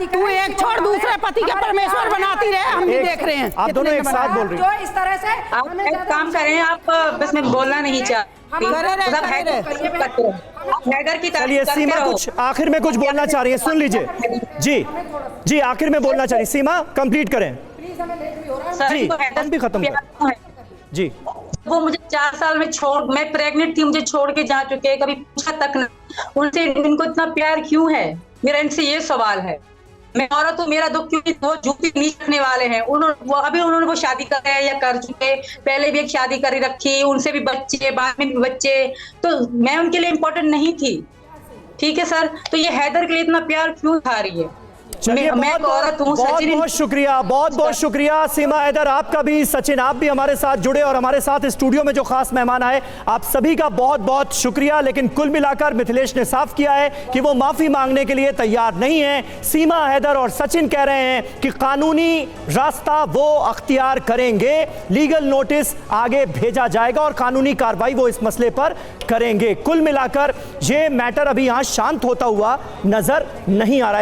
तू एक छोड़ दूसरे पति के परमेश्वर बनाती रहे, हम भी देख रहे हैं। आप दोनों एक साथ बोल रही हैं। इस तरह से आप एक काम करें, आप बस मैं बोलना नहीं चाहती। चलिए सीमा कुछ आखिर में कुछ बोलना चाह रही है, सुन लीजिए। जी आखिर में बोलना चाह रही है सीमा, कंप्लीट करें जी, हम भी खत्म करें जी। वो मुझे 4 साल में मैं प्रेग्नेंट थी, मुझे छोड़ के जा चुके, कभी पूछा तक नहीं उनसे इनको इतना प्यार क्यों है। मेरा इनसे ये सवाल है। मैं औरत हूँ, मेरा दुख क्योंकि वो जूती नीचे रखने वाले हैं। उन्होंने वो शादी कर रहे हैं या कर चुके, पहले भी एक शादी कर रखी, उनसे भी बच्चे, बाद में भी बच्चे, तो मैं उनके लिए इम्पोर्टेंट नहीं थी। ठीक है सर, तो ये हैदर के लिए इतना प्यार क्यों खा रही है? मैं औरत हूँ। बहुत शुक्रिया सीमा हैदर आपका भी। सचिन आप भी हमारे साथ जुड़े और हमारे साथ स्टूडियो में जो खास मेहमान आए, आप सभी का बहुत बहुत शुक्रिया। लेकिन कुल मिलाकर मिथिलेश ने साफ किया है कि वो माफी मांगने के लिए तैयार नहीं है। सीमा हैदर और सचिन कह रहे हैं कि कानूनी रास्ता वो अख्तियार करेंगे, लीगल नोटिस आगे भेजा जाएगा और कानूनी कार्रवाई वो इस मसले पर करेंगे। कुल मिलाकर ये मैटर अभी यहां शांत होता हुआ नजर नहीं आ रहा है।